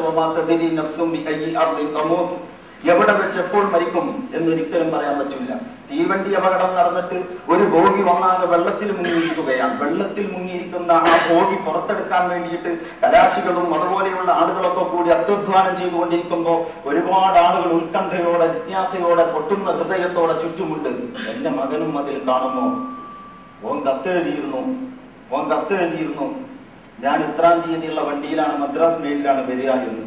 എവിടെ വെച്ച് എപ്പോൾ മരിക്കും എന്നൊരിക്കലും പറയാൻ പറ്റില്ല. തീവണ്ടി അപകടം നടന്നിട്ട് ഒരു ബോഗി വന്നാകെ വെള്ളത്തിൽ മുങ്ങിയിരിക്കുകയാണ്. വെള്ളത്തിൽ മുങ്ങിയിരിക്കുന്ന ആ ബോഗി പുറത്തെടുക്കാൻ വേണ്ടിയിട്ട് കലാശികളും അതുപോലെയുള്ള ആളുകളൊക്കെ കൂടി അത്യുദ്ധാനം ചെയ്തുകൊണ്ടിരിക്കുമ്പോൾ ഒരുപാട് ആളുകൾ ഉത്കണ്ഠയോടെ, ജിജ്ഞാസയോടെ, പൊട്ടുന്ന ഹൃദയത്തോടെ ചുറ്റുമുണ്ട്. എന്റെ മകനും അതിൽ കാണുമോ? ഓൻ കത്തെഴുതിയിരുന്നു ഞാൻ ഇത്രാം തീയതിയുള്ള വണ്ടിയിലാണ്, മദ്രാസ് മെയിലാണ് വരിക എന്ന്.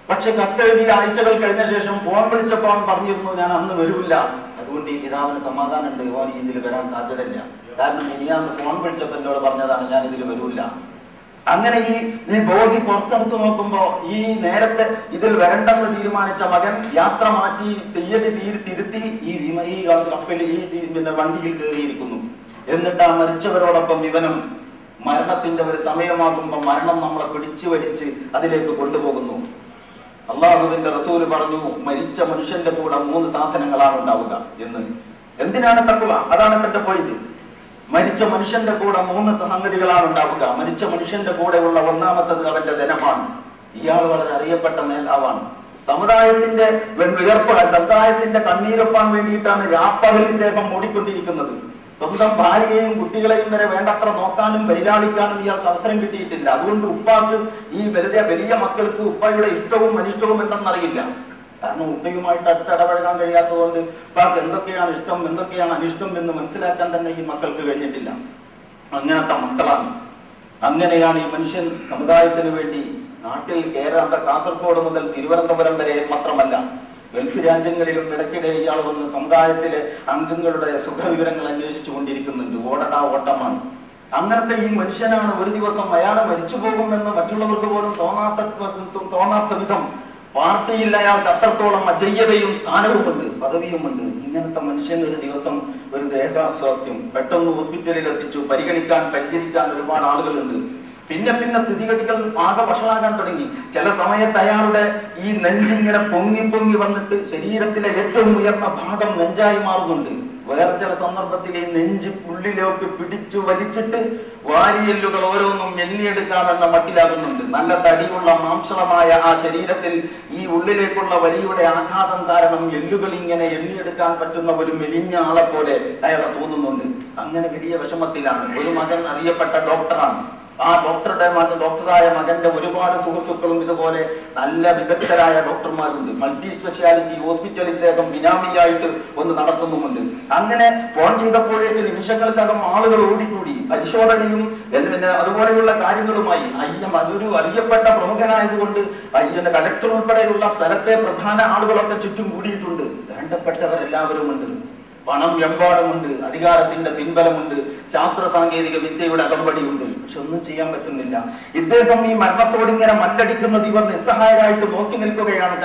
പക്ഷെ കത്തെഴുതിയ ആഴ്ചകൾ കഴിഞ്ഞ ശേഷം ഫോൺ വിളിച്ചപ്പോൾ അവൻ പറഞ്ഞിരുന്നു ഞാൻ അന്ന് വരില്ല. അതുകൊണ്ട് ഈ പിതാവിന് സമാധാനമുണ്ട്, ഓൻ ഇതിൽ വരാൻ സാധ്യതയില്ല. കാരണം ഇനിയാന്ന് ഫോൺ വിളിച്ചപ്പോൾ എന്നോട് പറഞ്ഞതാണ് ഞാൻ ഇതിൽ വരില്ല. അങ്ങനെ ഈ ബോഗി പുറത്തെടുത്ത് നോക്കുമ്പോ ഈ നേരത്തെ ഇതിൽ വരണ്ടെന്ന് തീരുമാനിച്ച മകൻ യാത്ര മാറ്റി തീയതി തിരുത്തി ഈ കപ്പലിൽ വണ്ടിയിൽ കയറിയിരിക്കുന്നു. എന്നിട്ട് ആ മരിച്ചവരോടൊപ്പം ഇവനും മരണത്തിന്റെ ഒരു സമയമാകുമ്പോൾ മരണം നമ്മളെ പിടിച്ചു വലിച്ച് അതിലേക്ക് കൊണ്ടുപോകുന്നു. അല്ലാഹുവിന്റെ റസൂല് പറഞ്ഞു മരിച്ച മനുഷ്യന്റെ കൂടെ 3 സാധനങ്ങളാണ് ഉണ്ടാവുക എന്ന്. എന്തിനാണ് തഖ്വ? അതാണ് എന്റെ പോയിന്റ്. മരിച്ച മനുഷ്യന്റെ കൂടെ 3 സംഗതികളാണ് ഉണ്ടാവുക. മരിച്ച മനുഷ്യന്റെ കൂടെ ഉള്ള ഒന്നാമത്തത് അവന്റെ ധനമാണ്. ഇയാൾ വളരെ അറിയപ്പെട്ട നേതാവാണ്. സമുദായത്തിന്റെ സമുദായത്തിന്റെ കണ്ണീരൊപ്പാൻ വേണ്ടിയിട്ടാണ് രാപ്പകൽ ഇദ്ദേഹം ഓടിക്കൊണ്ടിരിക്കുന്നത്. സ്വന്തം ഭാര്യയെയും കുട്ടികളെയും വരെ വേണ്ടത്ര നോക്കാനും പരിലാളിക്കാനും ഇയാൾക്ക് അവസരം കിട്ടിയിട്ടില്ല. അതുകൊണ്ട് ഉപ്പാക്ക് ഈ വലിയ മക്കൾക്ക് ഉപ്പയുടെ ഇഷ്ടവും അനിഷ്ടവും എന്തെന്നറിയില്ല. കാരണം ഉപ്പയുമായിട്ട് അടുത്തിടപഴകാൻ കഴിയാത്തതുകൊണ്ട് ഉപ്പാക്ക് എന്തൊക്കെയാണ് ഇഷ്ടം എന്തൊക്കെയാണ് അനിഷ്ടം എന്ന് മനസ്സിലാക്കാൻ തന്നെ ഈ മക്കൾക്ക് കഴിഞ്ഞിട്ടില്ല. അങ്ങനത്തെ മക്കളാണ്. അങ്ങനെയാണ് ഈ മനുഷ്യൻ സമുദായത്തിന് വേണ്ടി നാട്ടിൽ കേരള കാസർഗോഡ് മുതൽ തിരുവനന്തപുരം വരെ മാത്രമല്ല ഗൾഫ് രാജ്യങ്ങളിലും ഇടയ്ക്കിടെ ഇയാൾ വന്ന് സമുദായത്തിലെ അംഗങ്ങളുടെ സുഖവിവരങ്ങൾ അന്വേഷിച്ചു കൊണ്ടിരിക്കുന്നുണ്ട്. ഓട്ടമാണ്. അങ്ങനത്തെ ഈ മനുഷ്യനാണ് ഒരു ദിവസം അയാൾ മരിച്ചു പോകുമെന്ന് മറ്റുള്ളവർക്ക് പോലും തോന്നാത്ത വിധം പാർട്ടിയിൽ അയാൾക്ക് അത്രത്തോളം അജയ്യതയും സ്ഥാനവുമുണ്ട്, പദവിയുമുണ്ട്. ഇങ്ങനത്തെ മനുഷ്യൻ ഒരു ദിവസം ഒരു ദേഹാസ്വാസ്ഥ്യം പെട്ടെന്ന് ഹോസ്പിറ്റലിൽ എത്തിച്ചു. പരിചരിക്കാൻ ഒരുപാട് ആളുകളുണ്ട്. പിന്നെ സ്ഥിതിഗതികൾ ആകെ വഷളാകാൻ തുടങ്ങി. ചില സമയത്ത് അയാളുടെ ഈ നെഞ്ചിങ്ങനെ പൊങ്ങി വന്നിട്ട് ശരീരത്തിലെ ഏറ്റവും ഉയർന്ന ഭാഗം നെഞ്ചായി മാറുന്നുണ്ട്. വേറെ ചില സന്ദർഭത്തിൽ ഈ നെഞ്ച് ഉള്ളിലേക്ക് പിടിച്ചു വലിച്ചിട്ട് വാരിയെല്ലുകൾ ഓരോന്നും എണ്ണിയെടുക്കാമെന്ന മട്ടിലാകുന്നുണ്ട്. നല്ല തടിയുള്ള മാംസളമായ ആ ശരീരത്തിൽ ഈ ഉള്ളിലേക്കുള്ള വലിയുടെ ആഘാതം കാരണം എല്ലുകൾ ഇങ്ങനെ എണ്ണിയെടുക്കാൻ പറ്റുന്ന ഒരു മെലിഞ്ഞ ആളെ പോലെ അയാളെ തോന്നുന്നുണ്ട്. അങ്ങനെ വലിയ വിഷമത്തിലാണ്. ഒരു മകൻ അറിയപ്പെട്ട ഡോക്ടറാണ്. ആ ഡോക്ടറായ മകന്റെ ഒരുപാട് സുഹൃത്തുക്കളും ഇതുപോലെ നല്ല വിദഗ്ധരായ ഡോക്ടർമാരുണ്ട്. മൾട്ടി സ്പെഷ്യാലിറ്റി ഹോസ്പിറ്റൽ ഇദ്ദേഹം ബിനാമിയായിട്ട് ഒന്ന് നടത്തുന്നുമുണ്ട്. അങ്ങനെ ഫോൺ ചെയ്തപ്പോഴേക്ക് നിമിഷങ്ങൾക്കകം ആളുകൾ ഓടിക്കൂടി പരിശോധനയും അതുപോലെയുള്ള കാര്യങ്ങളുമായി. അതൊരു അറിയപ്പെട്ട പ്രമുഖനായതുകൊണ്ട് കലക്ടർ ഉൾപ്പെടെയുള്ള സ്ഥലത്തെ പ്രധാന ആളുകളൊക്കെ ചുറ്റും കൂടിയിട്ടുണ്ട്. വേണ്ടപ്പെട്ടവരെല്ലാവരും ഉണ്ട്. പണം എമ്പാടുമുണ്ട്. അധികാരത്തിന്റെ പിൻബലമുണ്ട്. ശാസ്ത്ര സാങ്കേതിക വിദ്യയുടെ അകമ്പടിയുണ്ട്. പക്ഷെ ഒന്നും ചെയ്യാൻ പറ്റുന്നില്ല. ഇദ്ദേഹം ഈ മരണത്തോട് ഇങ്ങനെ മല്ലടിക്കുന്നത് ഇവർ നിസ്സഹായരായിട്ട് നോക്കി നിൽക്കുകയാണ്.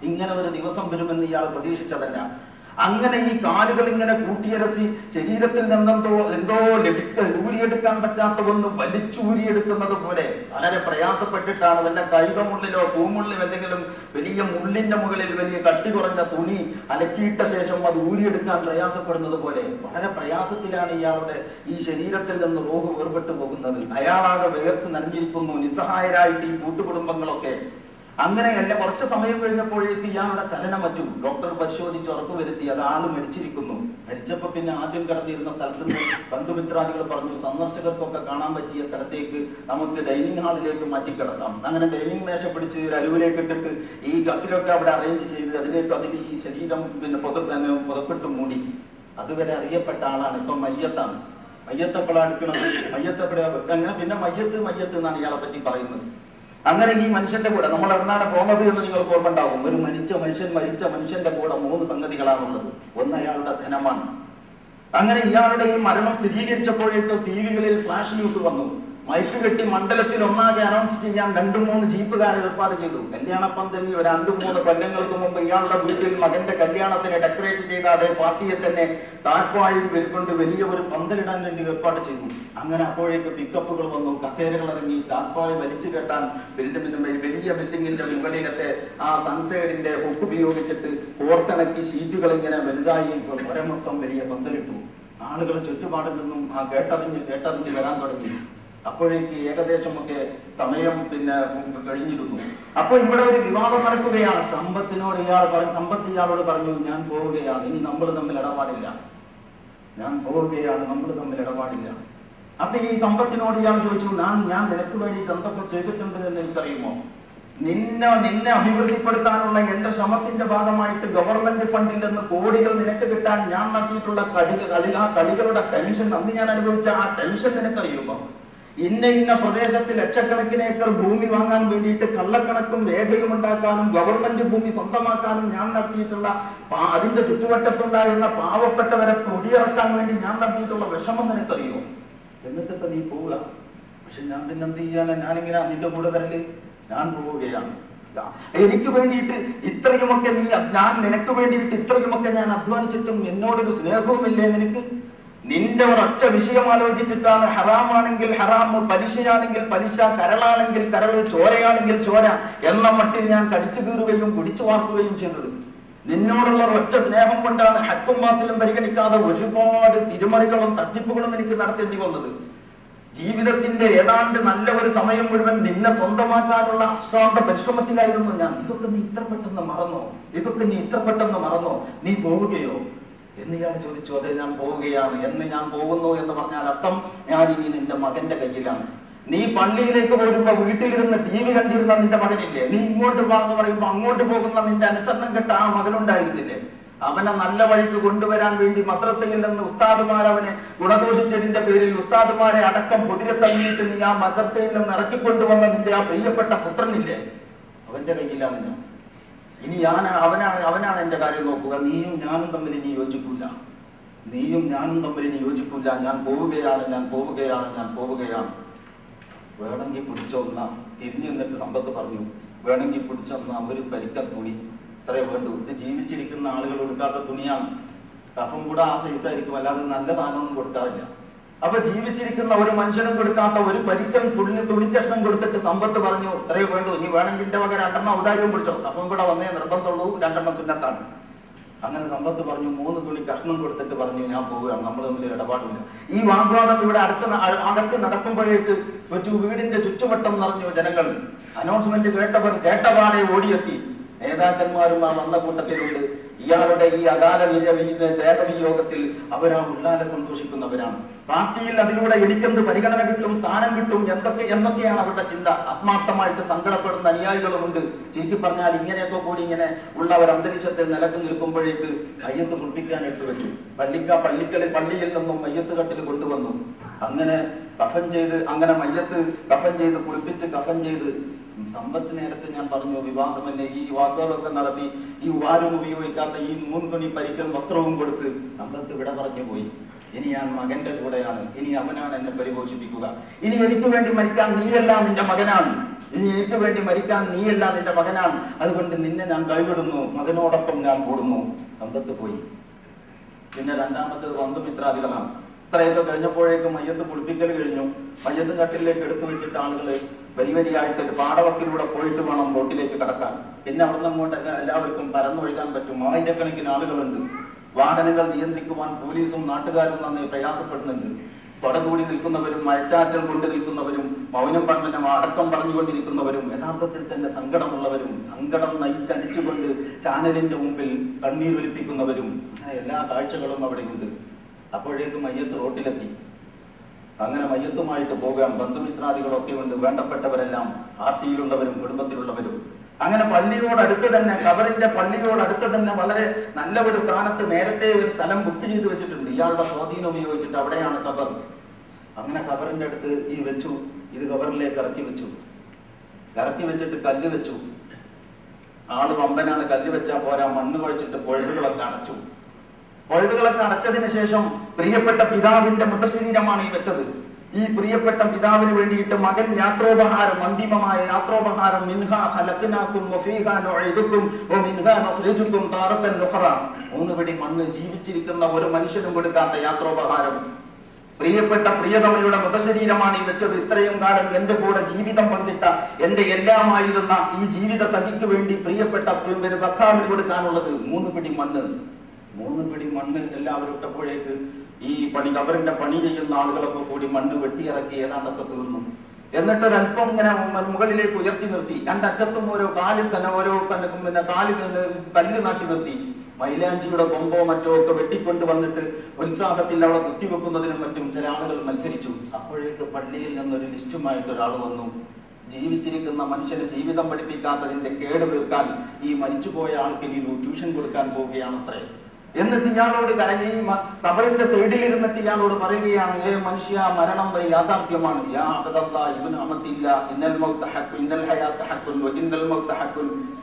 ഇങ്ങനെ ഒരു ദിവസം വരുമെന്ന് ഇയാൾ പ്രതീക്ഷിച്ചതല്ല. അങ്ങനെ ഈ കാലുകൾ ഇങ്ങനെ കൂട്ടിയരಸಿ ശരീരത്തിൽ എന്തോ ഊരിയെടുക്കാൻ പറ്റാത്ത ഒന്ന് വലിച്ചൂരിയെടുക്കുന്നത് പോലെ വളരെ പ്രയാസപ്പെട്ടിട്ടാണ്. വല്ല കൈതമുള്ളിലോ പൂമുള്ളിൽ എന്തെങ്കിലും വലിയ മുള്ളിന്റെ മുകളിൽ വലിയ കട്ടി കുറഞ്ഞ തുണി അലക്കിയിട്ട ശേഷം അത് ഊരിയെടുക്കാൻ പ്രയാസപ്പെടുന്നത് പോലെ വളരെ പ്രയാസത്തിലാണ് ഇയാളുടെ ഈ ശരീരത്തിൽ നിന്ന് റൂഹ് വേർപെട്ടു പോകുന്നത്. അയാളാകെ വേർത്ത് നനഞ്ഞിരിക്കുന്നു. നിസ്സഹായരായിട്ട് ഈ കൂട്ടുകുടുംബങ്ങളൊക്കെ. അങ്ങനെയല്ല, കുറച്ച് സമയം കഴിഞ്ഞപ്പോഴേക്ക് ഇയാളുടെ ചലനം പറ്റും. ഡോക്ടർ പരിശോധിച്ച് ഉറപ്പുവരുത്തി അത് ആള് മരിച്ചിരിക്കുന്നു. മരിച്ചപ്പോ പിന്നെ ആദ്യം കിടന്നിരുന്ന സ്ഥലത്ത് നിന്ന് ബന്ധുമിത്രാദികൾ പറഞ്ഞു സന്ദർശകർക്കൊക്കെ കാണാൻ പറ്റിയ സ്ഥലത്തേക്ക് നമുക്ക് ഡൈനിങ് ഹാളിലേക്ക് മാറ്റിക്കിടക്കാം. അങ്ങനെ ഡൈനിങ് മേശ പിടിച്ച് ഒരു അരുവിലേക്ക് ഇട്ടിട്ട് ഈ കട്ടിലൊക്കെ അവിടെ അറേഞ്ച് ചെയ്ത് അതിൽ ഈ ശരീരം പുതപ്പിട്ട് മൂടി. അതുവരെ അറിയപ്പെട്ട ആളാണ്. ഇപ്പൊ മയ്യത്താണ്. മയ്യത്തെപ്പോഴാണ് എടുക്കുന്നത്, മയ്യത്തെപ്പോഴാ വെക്കുക. പിന്നെ മയ്യത്ത് എന്നാണ് ഇയാളെ പറ്റി പറയുന്നത്. അങ്ങനെ ഈ മനുഷ്യന്റെ കൂടെ നമ്മൾ എവിടെയാണ് പോകുന്നത് എന്ന് നിങ്ങൾക്ക് ഓർമ്മ ഉണ്ടാവും. ഒരു മരിച്ച മനുഷ്യന്റെ കൂടെ 3 സംഗതികളാണുള്ളത്. ഒന്ന് അയാളുടെ ധനമാണ്. അങ്ങനെ ഇയാളുടെ ഈ മരണം സ്ഥിരീകരിച്ചപ്പോഴേക്ക് ടിവികളിൽ ഫ്ലാഷ് ന്യൂസ് വന്നു. മൈക്ക് കെട്ടി മണ്ഡലത്തിൽ ഒന്നാകെ അനൗൺസ് ചെയ്യാൻ 2-3 ജീപ്പുകാരെ ഏർപ്പാട് ചെയ്തു. കല്യാണപ്പന്തലിൽ ഒരു 2-3 കൊല്ലങ്ങൾക്ക് മുമ്പ് ഇയാളുടെ വീട്ടിൽ മകന്റെ കല്യാണത്തിന് ഡെക്കറേറ്റ് ചെയ്ത അതേ പാർട്ടിയെ തന്നെ താഴ്പായിൽ കൊണ്ട് വലിയ ഒരു പന്തലിടാൻ വേണ്ടി ഏർപ്പാട് ചെയ്തു. അങ്ങനെ അപ്പോഴേക്ക് പിക്കപ്പുകൾ വന്നു. കസേരകൾ ഇറങ്ങി താഴ്പായ വലിച്ചു കെട്ടാൻ വലിയ ബിൽഡിങ്ങിന്റെ മുകളിലത്തെ ആ സൺസൈഡിന്റെ ഹുക്ക് ഉപയോഗിച്ചിട്ട് കോർത്തിണക്കി ഷീറ്റുകൾ ഇങ്ങനെ വലുതായി മൊത്തം വലിയ പന്തലിട്ടു. ആളുകൾ ചുറ്റുപാടിൽ നിന്നും ആ കേട്ടറിഞ്ഞ് വരാൻ തുടങ്ങി. അപ്പോഴേക്ക് ഏകദേശമൊക്കെ സമയം കഴിഞ്ഞിരുന്നു. അപ്പൊ ഇവിടെ ഒരു വിവാദം നടക്കുകയാണ്. സമ്പത്ത് ഇയാളോട് പറഞ്ഞു ഞാൻ പോവുകയാണ്, ഇനി നമ്മൾ തമ്മിൽ ഇടപാടില്ല. അപ്പൊ ഈ സമ്പത്തിനോട് ഇയാൾ ചോദിച്ചു ഞാൻ നിനക്ക് വേണ്ടിയിട്ട് എന്തൊക്കെ ചെയ്തിട്ടുണ്ട് എന്ന് എനിക്കറിയുമോ? നിന്നെ അഭിവൃദ്ധിപ്പെടുത്താനുള്ള എന്റെ ശ്രമത്തിന്റെ ഭാഗമായിട്ട് ഗവൺമെന്റ് ഫണ്ടിൽ നിന്ന് കോടികൾ നിനക്ക് കിട്ടാൻ ഞാൻ നടത്തിയിട്ടുള്ള കളികളുടെ ടെൻഷൻ, അന്ന് ഞാൻ അനുഭവിച്ച ആ ടെൻഷൻ നിനക്കറിയുമോ? ഇന്ന പ്രദേശത്ത് ലക്ഷക്കണക്കിന് ഏക്കർ ഭൂമി വാങ്ങാൻ വേണ്ടിയിട്ട് കള്ളക്കണക്കും രേഖയും ഉണ്ടാക്കാനും ഗവൺമെന്റ് ഭൂമി സ്വന്തമാക്കാനും ഞാൻ നടത്തിയിട്ടുള്ള അതിന്റെ ചുറ്റുവട്ടത്തുണ്ടായിരുന്ന പാവപ്പെട്ടവരെ പൊടിയിറക്കാൻ വേണ്ടി ഞാൻ നടത്തിയിട്ടുള്ള വിഷമം നിനക്കറിയോ? എന്നിട്ടിപ്പോ നീ പോവുക. പക്ഷെ ഞാൻ പിന്നെന്ത് ചെയ്യാനാ? ഞാനിങ്ങനെ നിന്റെ കൂടെ വരല്? ഞാൻ പോവുകയാണ്. എനിക്ക് വേണ്ടിയിട്ട് ഇത്രയുമൊക്കെ നിനക്ക് വേണ്ടിയിട്ട് ഇത്രയുമൊക്കെ ഞാൻ അധ്വാനിച്ചിട്ടും എന്നോടൊരു സ്നേഹവുമില്ലേ നിനക്ക്? നിന്റെ ഒരൊറ്റ വിഷയം ആലോചിച്ചിട്ടാണ് ഹറാമാണെങ്കിൽ ഹറാം, പലിശയാണെങ്കിൽ പലിശ, കരളാണെങ്കിൽ കരള്, ചോരയാണെങ്കിൽ ചോര എന്ന മട്ടിൽ ഞാൻ കടിച്ചു കീറുകയും കുടിച്ചു വാർക്കുകയും ചെയ്തത്. നിന്നോടുള്ള ഒറ്റ സ്നേഹം കൊണ്ടാണ് ഹക്കും ബാത്തിലും പരിഗണിക്കാതെ ഒരുപാട് തിരുമറികളും തട്ടിപ്പുകളും എനിക്ക് നടത്തേണ്ടി വന്നത്. ജീവിതത്തിന്റെ ഏതാണ്ട് നല്ല ഒരു സമയം മുഴുവൻ നിന്നെ സ്വന്തമാക്കാനുള്ള അശ്രാന്ത പരിശ്രമത്തിലായിരുന്നു ഞാൻ. ഇതൊക്കെ നീ ഇത്ര പെട്ടെന്ന് മറന്നോ? നീ പോവുകയോ എന്ന് ഇയാൾ ചോദിച്ചു. അതെ, ഞാൻ പോവുകയാണ്. എന്ന് ഞാൻ പോകുന്നു എന്ന് പറഞ്ഞാൽ അർത്ഥം ഞാൻ ഇനി നിന്റെ മകന്റെ കയ്യിലാണ്. നീ പള്ളിയിലേക്ക് വരുമ്പോ വീട്ടിലിരുന്ന് TV കണ്ടിരുന്ന നിന്റെ മകനില്ലേ, നീ ഇങ്ങോട്ട് പോകാന്ന് പറയുമ്പോ അങ്ങോട്ട് പോകുന്ന നിന്റെ അനുസരണം കെട്ട ആ മകനുണ്ടായിരുന്നില്ലേ, അവനെ നല്ല വഴിക്ക് കൊണ്ടുവരാൻ വേണ്ടി മദ്രസയിൽ നിന്ന് ഉസ്താദുമാർ അവനെ ഗുണദോഷിച്ചതിന്റെ പേരിൽ ഉസ്താദുമാരെ അടക്കം പൊതിരെ തങ്ങിയിട്ട് നീ ആ മദ്രസയിൽ നിന്ന് ഇറക്കിക്കൊണ്ടുവന്ന നിന്റെ ആ പ്രിയപ്പെട്ട പുത്രനില്ലേ, അവന്റെ കയ്യിലാണ് ഞാൻ. ഇനി അവനാണ് എന്റെ കാര്യം നോക്കുക. നീയും ഞാനും തമ്മിൽ ഇനി യോജിക്കില്ല. ഞാൻ പോവുകയാണ്. വേണമെങ്കിൽ പിടിച്ചൊന്ന തിരിഞ്ഞു നിന്നിട്ട് സമ്പത്ത് പറഞ്ഞു, വേണമെങ്കിൽ പിടിച്ചൊന്ന ഒരു പരിക്കൻ തുണി, ഇത്രേ വേണ്ടു. ഇത് ജീവിച്ചിരിക്കുന്ന ആളുകൾ കൊടുക്കാത്ത തുണിയാണ്. കഫം കൂടെ ആ സൈസായിരിക്കും, അല്ലാതെ നല്ല ദാനമൊന്നും കൊടുക്കാറില്ല. അപ്പൊ ജീവിച്ചിരിക്കുന്ന ഒരു മനുഷ്യനും കൊടുക്കാത്ത ഒരു പരിക്കൻ തുണിക്കഷ്ണം കൊടുത്തിട്ട് സമ്പത്ത് പറഞ്ഞു, ഇത്രേ വേണ്ടു, ഇനി വേണമെങ്കിൽ എന്റെ വക 2 ഔദാര്യവും പിടിച്ചോ, കഫം കൂടെ വന്നേ നിർബന്ധമുള്ളൂ, 2 സുന്നത്താണ്. അങ്ങനെ സമ്പത്ത് പറഞ്ഞു. 3 തുണി കഷ്ണം കൊടുത്തിട്ട് പറഞ്ഞു, ഞാൻ പോവുകയാണ്, നമ്മൾ തമ്മിൽ ഇടപാടില്ല. ഈ വാഗ്വാദം ഇവിടെ അകത്ത് നടക്കുമ്പോഴേക്ക് വീടിന്റെ ചുറ്റുവട്ടം നിറഞ്ഞു ജനങ്ങൾ. അനൗൺസ്മെന്റ് കേട്ടപാടെ ഓടിയെത്തി. നേതാക്കന്മാരും ആ വന്ന കൂട്ടത്തിലുണ്ട്. ഇയാളുടെ ഈ അകാല ദേഹവിയോഗത്തിൽ അവരാ ഉള്ളാലെ സന്തോഷിക്കുന്നവരാണ്. പാർട്ടിയിൽ അതിലൂടെ എനിക്കെന്ത് പരിഗണന കിട്ടും, സ്ഥാനം കിട്ടും എന്നൊക്കെയാണ് അവരുടെ ചിന്ത. ആത്മാർത്ഥമായിട്ട് സങ്കടപ്പെടുന്ന അനുയായികളുമുണ്ട്. ചുരുക്കി പറഞ്ഞാൽ ഇങ്ങനെയൊക്കെ കൂടി ഇങ്ങനെ ഉള്ള ഒരു അന്തരീക്ഷത്തിൽ നിലക്ക് നിൽക്കുമ്പോഴേക്ക് മയ്യത്ത് കുളിപ്പിക്കാൻ എടുത്തു വെച്ചു. പള്ളിയിൽ നിന്നും മയ്യത്ത് കട്ടിൽ കൊണ്ടുവന്നു. അങ്ങനെ മയ്യത്ത് കഫൻ ചെയ്ത് കുളിപ്പിച്ച് കഫൻ ചെയ്ത് സമ്പത്ത് നേരത്തെ ഞാൻ പറഞ്ഞു വിവാഹമല്ലേ, ഈ വാക്കുകളൊക്കെ നടത്തി ഈ ആരും ഉപയോഗിക്കാത്ത ഈ 3 തുണി പരിക്കൽ വസ്ത്രവും കൊടുത്ത് സമ്പത്ത് വിട പറഞ്ഞു പോയി. ഇനി ഞാൻ മകന്റെ കൂടെയാണ്, ഇനി അവനാണ് എന്നെ പരിപോഷിപ്പിക്കുക. ഇനി എനിക്ക് വേണ്ടി മരിക്കാൻ നീയല്ല നിന്റെ മകനാണ്. അതുകൊണ്ട് നിന്നെ ഞാൻ കൈവിടുന്നു, മകനോടൊപ്പം ഞാൻ കൂടുന്നു. സമ്പത്ത് പോയി. പിന്നെ രണ്ടാമത്തേത് ബന്ധുമിത്രാദികളാണ്. ഇത്രയൊക്കെ കഴിഞ്ഞപ്പോഴേക്കും മയ്യത്ത് കുളിപ്പിക്കൽ കഴിഞ്ഞു. മയ്യത്ത് കട്ടിലേക്ക് എടുത്തു വെച്ചിട്ട് ആളുകൾ വരിയായിട്ട് പാടവക്കിലൂടെ പോയിട്ട് വേണം ബോട്ടിലേക്ക് കടക്കാൻ. പിന്നെ അവിടെ നിന്ന് അങ്ങോട്ടൊക്കെ എല്ലാവർക്കും പരന്നൊഴുകാൻ പറ്റും. 1000കണക്കിന് ആളുകളുണ്ട്. വാഹനങ്ങൾ നിയന്ത്രിക്കുവാൻ പോലീസും നാട്ടുകാരും നന്നായി പ്രയാസപ്പെടുന്നുണ്ട്. കൊടകൂടി നിൽക്കുന്നവരും മഴച്ചാറ്റൽ കൊണ്ട് നിൽക്കുന്നവരും മൗനം അടക്കം പറഞ്ഞുകൊണ്ടിരിക്കുന്നവരും യഥാർത്ഥത്തിൽ തന്നെ സങ്കടമുള്ളവരും സങ്കടം നയിച്ചടിച്ചുകൊണ്ട് ചാനലിന്റെ മുമ്പിൽ കണ്ണീരൊലിപ്പിക്കുന്നവരും, അങ്ങനെ എല്ലാ കാഴ്ചകളും അവിടെയുണ്ട്. അപ്പോഴേക്കും മയ്യത്ത് റോട്ടിലെത്തി. അങ്ങനെ മയ്യത്തുമായിട്ട് പോകാൻ ബന്ധുമിത്രാദികളൊക്കെ ഉണ്ട്. വേണ്ടപ്പെട്ടവരെല്ലാം പാർട്ടിയിലുള്ളവരും കുടുംബത്തിലുള്ളവരും. അങ്ങനെ പള്ളിയോടടുത്ത് തന്നെ, ഖബറിന്റെ പള്ളിയോടടുത്ത് തന്നെ വളരെ നല്ല ഒരു സ്ഥാനത്ത് നേരത്തെ ഒരു സ്ഥലം ബുക്ക് ചെയ്ത് വെച്ചിട്ടുണ്ട്. ഇയാളുടെ സ്വാധീനം ഉപയോഗിച്ചിട്ട് അവിടെയാണ് ഖബർ. അങ്ങനെ ഖബറിന്റെ അടുത്ത് വെച്ചു. ഇത് ഖബറിലേക്ക് ഇറക്കി വെച്ചിട്ട് കല്ല് വെച്ചു. ആള് വമ്പനാണ്. കല്ല് വെച്ചാൽ പോരാ, മണ്ണ് കുഴച്ചിട്ട് പൊഴുതുകളൊക്കെ അടച്ചു. പൊഴുതുകളൊക്കെ അടച്ചതിന് ശേഷം പ്രിയപ്പെട്ട പിതാവിന്റെ മൃതശരീരമാണ് ഈ വെച്ചത്. ഈ പ്രിയപ്പെട്ട പിതാവിന് വേണ്ടിയിട്ട് മകൻ യാത്രോപഹാരം, അന്തിമമായ യാത്രോപഹാരം, മിൻഹാ ഖലഖ്നാകും വഫീഹാ നുഈദുകും വമിൻഹാ നുഖ്രിജുകും താറത്തൻ ഉഖറ. 3 പിടി മണ്ണ് ജീവിച്ചിരിക്കുന്ന ഒരു മനുഷ്യനും കൊടുക്കാത്ത യാത്രോപഹാരം. പ്രിയപ്പെട്ട പ്രിയതമയുടെ മൃതശരീരമാണ് ഈ വെച്ചത്. ഇത്രയും കാലം എന്റെ കൂടെ ജീവിതം പങ്കിട്ട എന്റെ എല്ലാമായിരുന്ന ഈ ജീവിത സഖിക്ക് വേണ്ടി പ്രിയപ്പെട്ട ഭർത്താവിന് കൊടുക്കാനുള്ളത് 3 പിടി മണ്ണ്. 3 പിടി മണ്ണ് എല്ലാവരും ഇട്ടപ്പോഴേക്ക് ഈ ഖബറിന്റെ പണി ചെയ്യുന്ന ആളുകളൊക്കെ കൂടി മണ്ണ് വെട്ടിയിറക്കി ഏതാണ്ടൊക്കെ തീർന്നു. എന്നിട്ടൊരല്പം ഇങ്ങനെ മുകളിലേക്ക് ഉയർത്തി നിർത്തി. 2 അറ്റത്തും ഓരോ കാലിൽ തന്നെ കല്ല് നാട്ടി നിർത്തി. മൈലാഞ്ചിയുടെ കൊമ്പോ മറ്റോ ഒക്കെ വെട്ടിക്കൊണ്ട് വന്നിട്ട് ഉത്സാഹത്തിൽ അവിടെ കുത്തിവെക്കുന്നതിനും മറ്റും ചില ആളുകൾ മത്സരിച്ചു. അപ്പോഴേക്ക് പള്ളിയിൽ നിന്നൊരു ലിസ്റ്റുമായിട്ട് ഒരാൾ വന്നു. ജീവിച്ചിരിക്കുന്ന മനുഷ്യന് ജീവിതം പഠിപ്പിക്കാത്തതിന്റെ കേട് തീർക്കാൻ ഈ മരിച്ചുപോയ ആൾക്ക് ഇനി ട്യൂഷൻ കൊടുക്കാൻ പോവുകയാണത്രേ. എന്നിട്ട് ഇയാളോട് കരഞ്ഞ് ഖബറിന്റെ സൈഡിൽ ഇരുന്നിട്ട് ഇയാളോട് പറയുകയാണ്, മനുഷ്യ, മരണം വരെ യാഥാർത്ഥ്യമാണ്.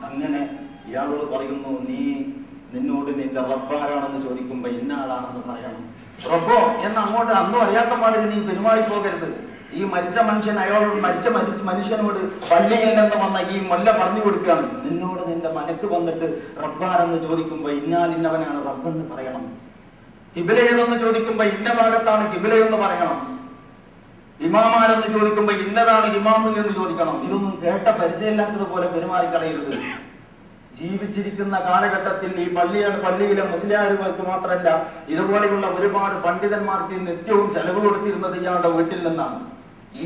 അങ്ങനെ ഇയാളോട് പറയുന്നു, നിന്നോട് നിന്റെ റബ്ബാരാണെന്ന് ചോദിക്കുമ്പോ ഇന്ന ആളാണെന്ന് പറയണം. റബ്ബോ എന്ന് അങ്ങോട്ട് അന്നും അറിയാത്ത മാതിരി നീ പെരുമാറി പോകരുത്. ഈ മരിച്ച മനുഷ്യൻ അയാളോട് മരിച്ച മനുഷ്യനോട് പള്ളിയിൽ നിന്ന് വന്ന ഈ മൊല്ല പറഞ്ഞു കൊടുക്കുകയാണ്, നിന്നോട് നിന്റെ മലക്ക് വന്നിട്ട് റബ്ബാരെന്ന് ചോദിക്കുമ്പോ ഇന്നാലിന്നവനാണ് റബ്ബെന്ന് പറയണം. കിബിലയെന്ന് ചോദിക്കുമ്പോ ഇന്ന ഭാഗത്താണ് കിബിലയെന്ന് പറയണം. ഇമാമാരെന്ന് ചോദിക്കുമ്പോ ഇന്നതാണ് ഇമാമ് എന്ന് ചോദിക്കണം. ഇതൊന്നും കേട്ട പരിചയമില്ലാത്തതുപോലെ പെരുമാറിക്കളയരുത്. ജീവിച്ചിരിക്കുന്ന കാലഘട്ടത്തിൽ ഈ പള്ളിയിലെ മുസ്ലിയാരുകൾക്ക് മാത്രമല്ല, ഇതുപോലെയുള്ള ഒരുപാട് പണ്ഡിതന്മാർക്ക് നിത്യവും ചെലവ് കൊടുത്തിരുന്നത് ഇയാളുടെ വീട്ടിൽ നിന്നാണ്.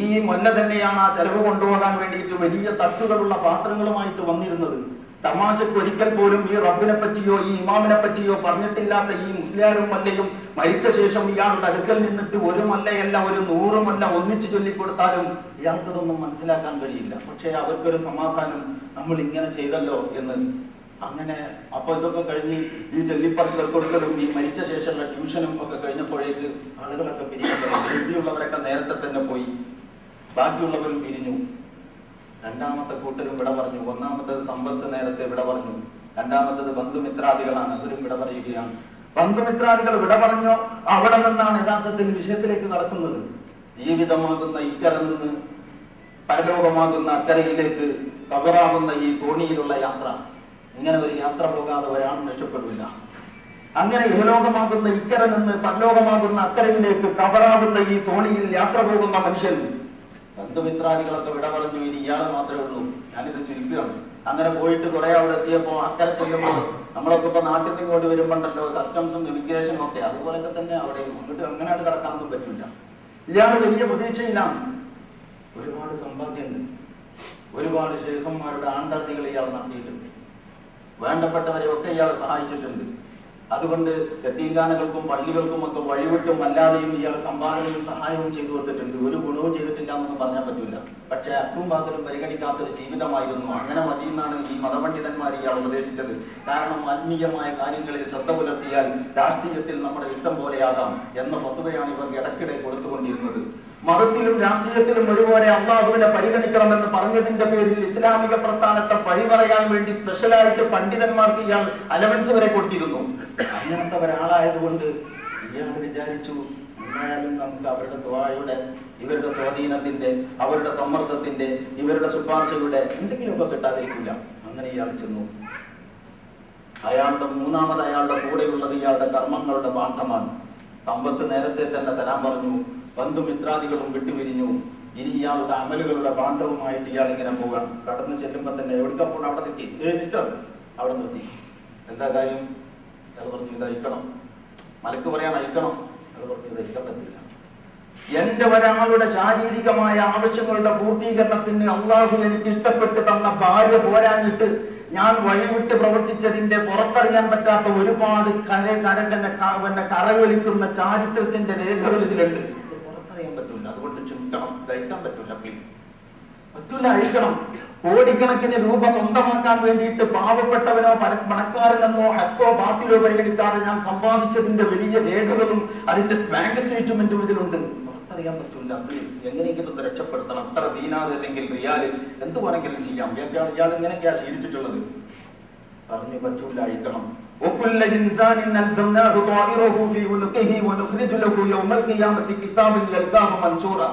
ഈ മൊല്ല തന്നെയാണ് ആ ചെലവ് കൊണ്ടുപോകാൻ വേണ്ടിയിട്ട് വലിയ തട്ടുകളുള്ള പാത്രങ്ങളുമായിട്ട് വന്നിരുന്നത്. തമാശക്ക് ഒരിക്കൽ പോലും ഈ റബ്ബിനെ പറ്റിയോ ഈ ഇമാമിനെ പറ്റിയോ പറഞ്ഞിട്ടില്ലാത്ത ഈ മുസ്ലിയാരും മല്ലയും മരിച്ച ശേഷം ഇയാളുടെ അടുക്കൽ നിന്നിട്ട് ഒരു മല്ലയല്ല, ഒരു 100 മല്ല ഒന്നിച്ചു ചൊല്ലിക്കൊടുത്താലും ഇയാൾക്കതൊന്നും മനസ്സിലാക്കാൻ കഴിയില്ല. പക്ഷേ അവർക്കൊരു സമാധാനം, നമ്മൾ ഇങ്ങനെ ചെയ്തല്ലോ എന്ന്. അങ്ങനെ അപ്പൊ ഇതൊക്കെ കഴിഞ്ഞ് ഈ ചൊല്ലിപ്പറകൾ കൊടുക്കലും ഈ മരിച്ച ശേഷമുള്ള ട്യൂഷനും ഒക്കെ കഴിഞ്ഞപ്പോഴേക്ക് ആളുകളൊക്കെ പിരിയുമ്പോൾ ബുദ്ധിയുള്ളവരൊക്കെ നേരത്തെ തന്നെ പോയി, ബാക്കിയുള്ളവരും പിരിഞ്ഞു. രണ്ടാമത്തെ കൂട്ടരും വിട പറഞ്ഞു. ഒന്നാമത്തേത് സമ്പത്ത് നേരത്തെ വിട പറഞ്ഞു. രണ്ടാമത്തേത് ബന്ധുമിത്രാദികളാണ്, അവരും വിട പറയുകയാണ്. ബന്ധുമിത്രാദികൾ വിട പറഞ്ഞോ അവിടെ നിന്നാണ് യഥാർത്ഥത്തിൽ വിഷയത്തിലേക്ക് കടക്കുന്നത്. ജീവിതമാകുന്ന ഇക്കര നിന്ന് പരലോകമാകുന്ന അക്കരയിലേക്ക് കബറാകുന്ന ഈ തോണിയിലുള്ള യാത്ര. ഇങ്ങനെ ഒരു യാത്ര പോകാതെ ഒരാളും രക്ഷപ്പെടില്ല. അങ്ങനെ ഇഹലോകമാകുന്ന ഇക്കര നിന്ന് പരലോകമാകുന്ന അക്കരയിലേക്ക് കബറാകുന്ന ഈ തോണിയിൽ യാത്ര പോകുന്ന മനുഷ്യൻ ബന്ധുമിത്രാദികളൊക്കെ വിട പറഞ്ഞു. ഇനി ഇയാൾ മാത്രമേ ഉള്ളൂ. ഞാനിത് ചുരുക്കുകയാണ്. അങ്ങനെ പോയിട്ട് കുറെ അവിടെ എത്തിയപ്പോ അക്കരെ ചെല്ലുമ്പോൾ നമ്മളൊക്കെ ഇപ്പൊ നാട്ടിൽ നിന്ന് ഇങ്ങോട്ട് വരുമ്പോണ്ടല്ലോ കസ്റ്റംസും ഇമിഗ്രേഷനും ഒക്കെ, അതുപോലൊക്കെ തന്നെ അവിടെ അങ്ങോട്ട് അങ്ങനെയാണ് കടക്കാനൊന്നും പറ്റില്ല. ഇയാൾ വലിയ പ്രതീക്ഷയിലാണ്. ഒരുപാട് സമ്പാദ്യമുണ്ട്, ഒരുപാട് ശേഖന്മാരുടെ ആണ്ടർത്തികൾ ഇയാൾ നടത്തിയിട്ടുണ്ട്, വേണ്ടപ്പെട്ടവരെ ഒക്കെ ഇയാൾ സഹായിച്ചിട്ടുണ്ട്. അതുകൊണ്ട് യതീംഖാനകൾക്കും പള്ളികൾക്കും ഒക്കെ വഴിവിട്ടും അല്ലാതെയും ഇയാൾ സംഭാവനയും സഹായവും ചെയ്തു കൊടുത്തിട്ടുണ്ട്. ഒരു ഗുണവും ചെയ്തിട്ടില്ല എന്നൊന്നും പറഞ്ഞാൽ പറ്റില്ല. പക്ഷെ അക്കും പാകലും പരിഗണിക്കാത്തൊരു ജീവിതമായിരുന്നു. അങ്ങനെ മതിയെന്നാണ് ഈ മതപണ്ഡിതന്മാർ ഇയാൾ ഉപദേശിച്ചത്. കാരണം ആത്മീയമായ കാര്യങ്ങളിൽ ശ്രദ്ധ പുലർത്തിയാൽ രാഷ്ട്രീയത്തിൽ നമ്മുടെ ഇഷ്ടം പോലെയാകാം എന്ന ഫത്വയാണ് ഇവർ ഇടയ്ക്കിടെ കൊടുത്തുകൊണ്ടിരുന്നത്. മതത്തിലും രാഷ്ട്രീയത്തിലും ഒരുപോലെ അള്ളാഹുവിനെ പരിഗണിക്കണമെന്ന് പറഞ്ഞതിന്റെ പേരിൽ ഇസ്ലാമിക പ്രസ്ഥാനത്തെ പഴി പറയാൻ വേണ്ടി സ്പെഷ്യലായിട്ട് പണ്ഡിതന്മാർക്ക് ഇയാൾ അലവൻസ് വരെ കൊടുത്തിരുന്നു. അങ്ങനത്തെ ഒരാളായതുകൊണ്ട് ഇയാൾ വിചാരിച്ചു എന്തായാലും നമുക്ക് അവരുടെ ദുആയുടെ, ഇവരുടെ സ്വാധീനത്തിന്റെ, അവരുടെ സമ്മർദ്ദത്തിന്റെ, ഇവരുടെ ശുപാർശയുടെ എന്തെങ്കിലുമൊക്കെ കിട്ടാതിരിക്കില്ല. അങ്ങനെ ഇയാൾ ചെന്നു. അയാളുടെ മൂന്നാമത് അയാളുടെ കൂടെയുള്ളത് ഇയാളുടെ കർമ്മങ്ങളുടെ പാഠമാണ്. സമ്പത്ത് നേരത്തെ തന്നെ സലാം പറഞ്ഞു, ബന്ധുമിത്രാദികളും വിട്ടുപിരിഞ്ഞു. ഇനി ഇയാളുടെ അമലുകളുടെ ബാന്ധവുമായിട്ട് ഇയാൾ ഇങ്ങനെ പോകാം. കടന്നു ചെല്ലുമ്പോ തന്നെ എവിടുക്ക പോകണം, അവിടെ നിർത്തി. മിസ്റ്റർ അവിടെ നിർത്തി. എന്താ കാര്യം? അയാൾ പറഞ്ഞു ഇത് അയക്കണം. മലക്ക് പറയാൻ അയക്കണം. അത് പറഞ്ഞു ഇത് അയക്കാൻ പറ്റില്ല. എന്റെ ഒരാളുടെ ശാരീരികമായ ആവശ്യങ്ങളുടെ പൂർത്തീകരണത്തിന് അള്ളാഹു എനിക്ക് ഇഷ്ടപ്പെട്ട് തന്ന ഭാര്യ പോരാഞ്ഞിട്ട് ഞാൻ വഴിവിട്ട് പ്രവർത്തിച്ചതിന്റെ പുറത്തറിയാൻ പറ്റാത്ത ഒരുപാട് കരയൊലിക്കുന്ന ചാരിത്രത്തിന്റെ രേഖകൾ ഇതിലുണ്ട്. പുറത്തറിയാൻ പറ്റില്ല. അതുകൊണ്ട് ക്ഷമിക്കണം, കഴിക്കാൻ പറ്റില്ല. പ്ലീസ് പറ്റൂല, അഴിക്കണം. കോടിക്കണക്കിന് രൂപ സ്വന്തമാക്കാൻ വേണ്ടിയിട്ട് പാവപ്പെട്ടവനോ പണക്കാരനെന്നോ ഹക്കോ ബാത്തിലോ പരിഗണിക്കാതെ ഞാൻ സമ്പാദിച്ചതിന്റെ വലിയ രേഖകളും അതിന്റെ ബാങ്ക് സ്റ്റേറ്റ്മെന്റും ഇതിലുണ്ട്. പുറത്തറിയാൻ പറ്റില്ല. പ്ലീസ് എങ്ങനെയെങ്കിലും ഒന്ന് രക്ഷപ്പെടുത്തണം. അത്ര ദീനാറ് അല്ലെങ്കിൽ റിയാല് എന്ത് വേണമെങ്കിലും ചെയ്യാം. ഇയാൾ ഇങ്ങനെയൊക്കെയാ ശീലിച്ചിട്ടുള്ളത്. പറഞ്ഞു പറ്റൂല, അഴിക്കണം. وكل إنسان ألزمناه طائره في عنقه ونخرج له يوم القيامة كتابا يلقاه منشورا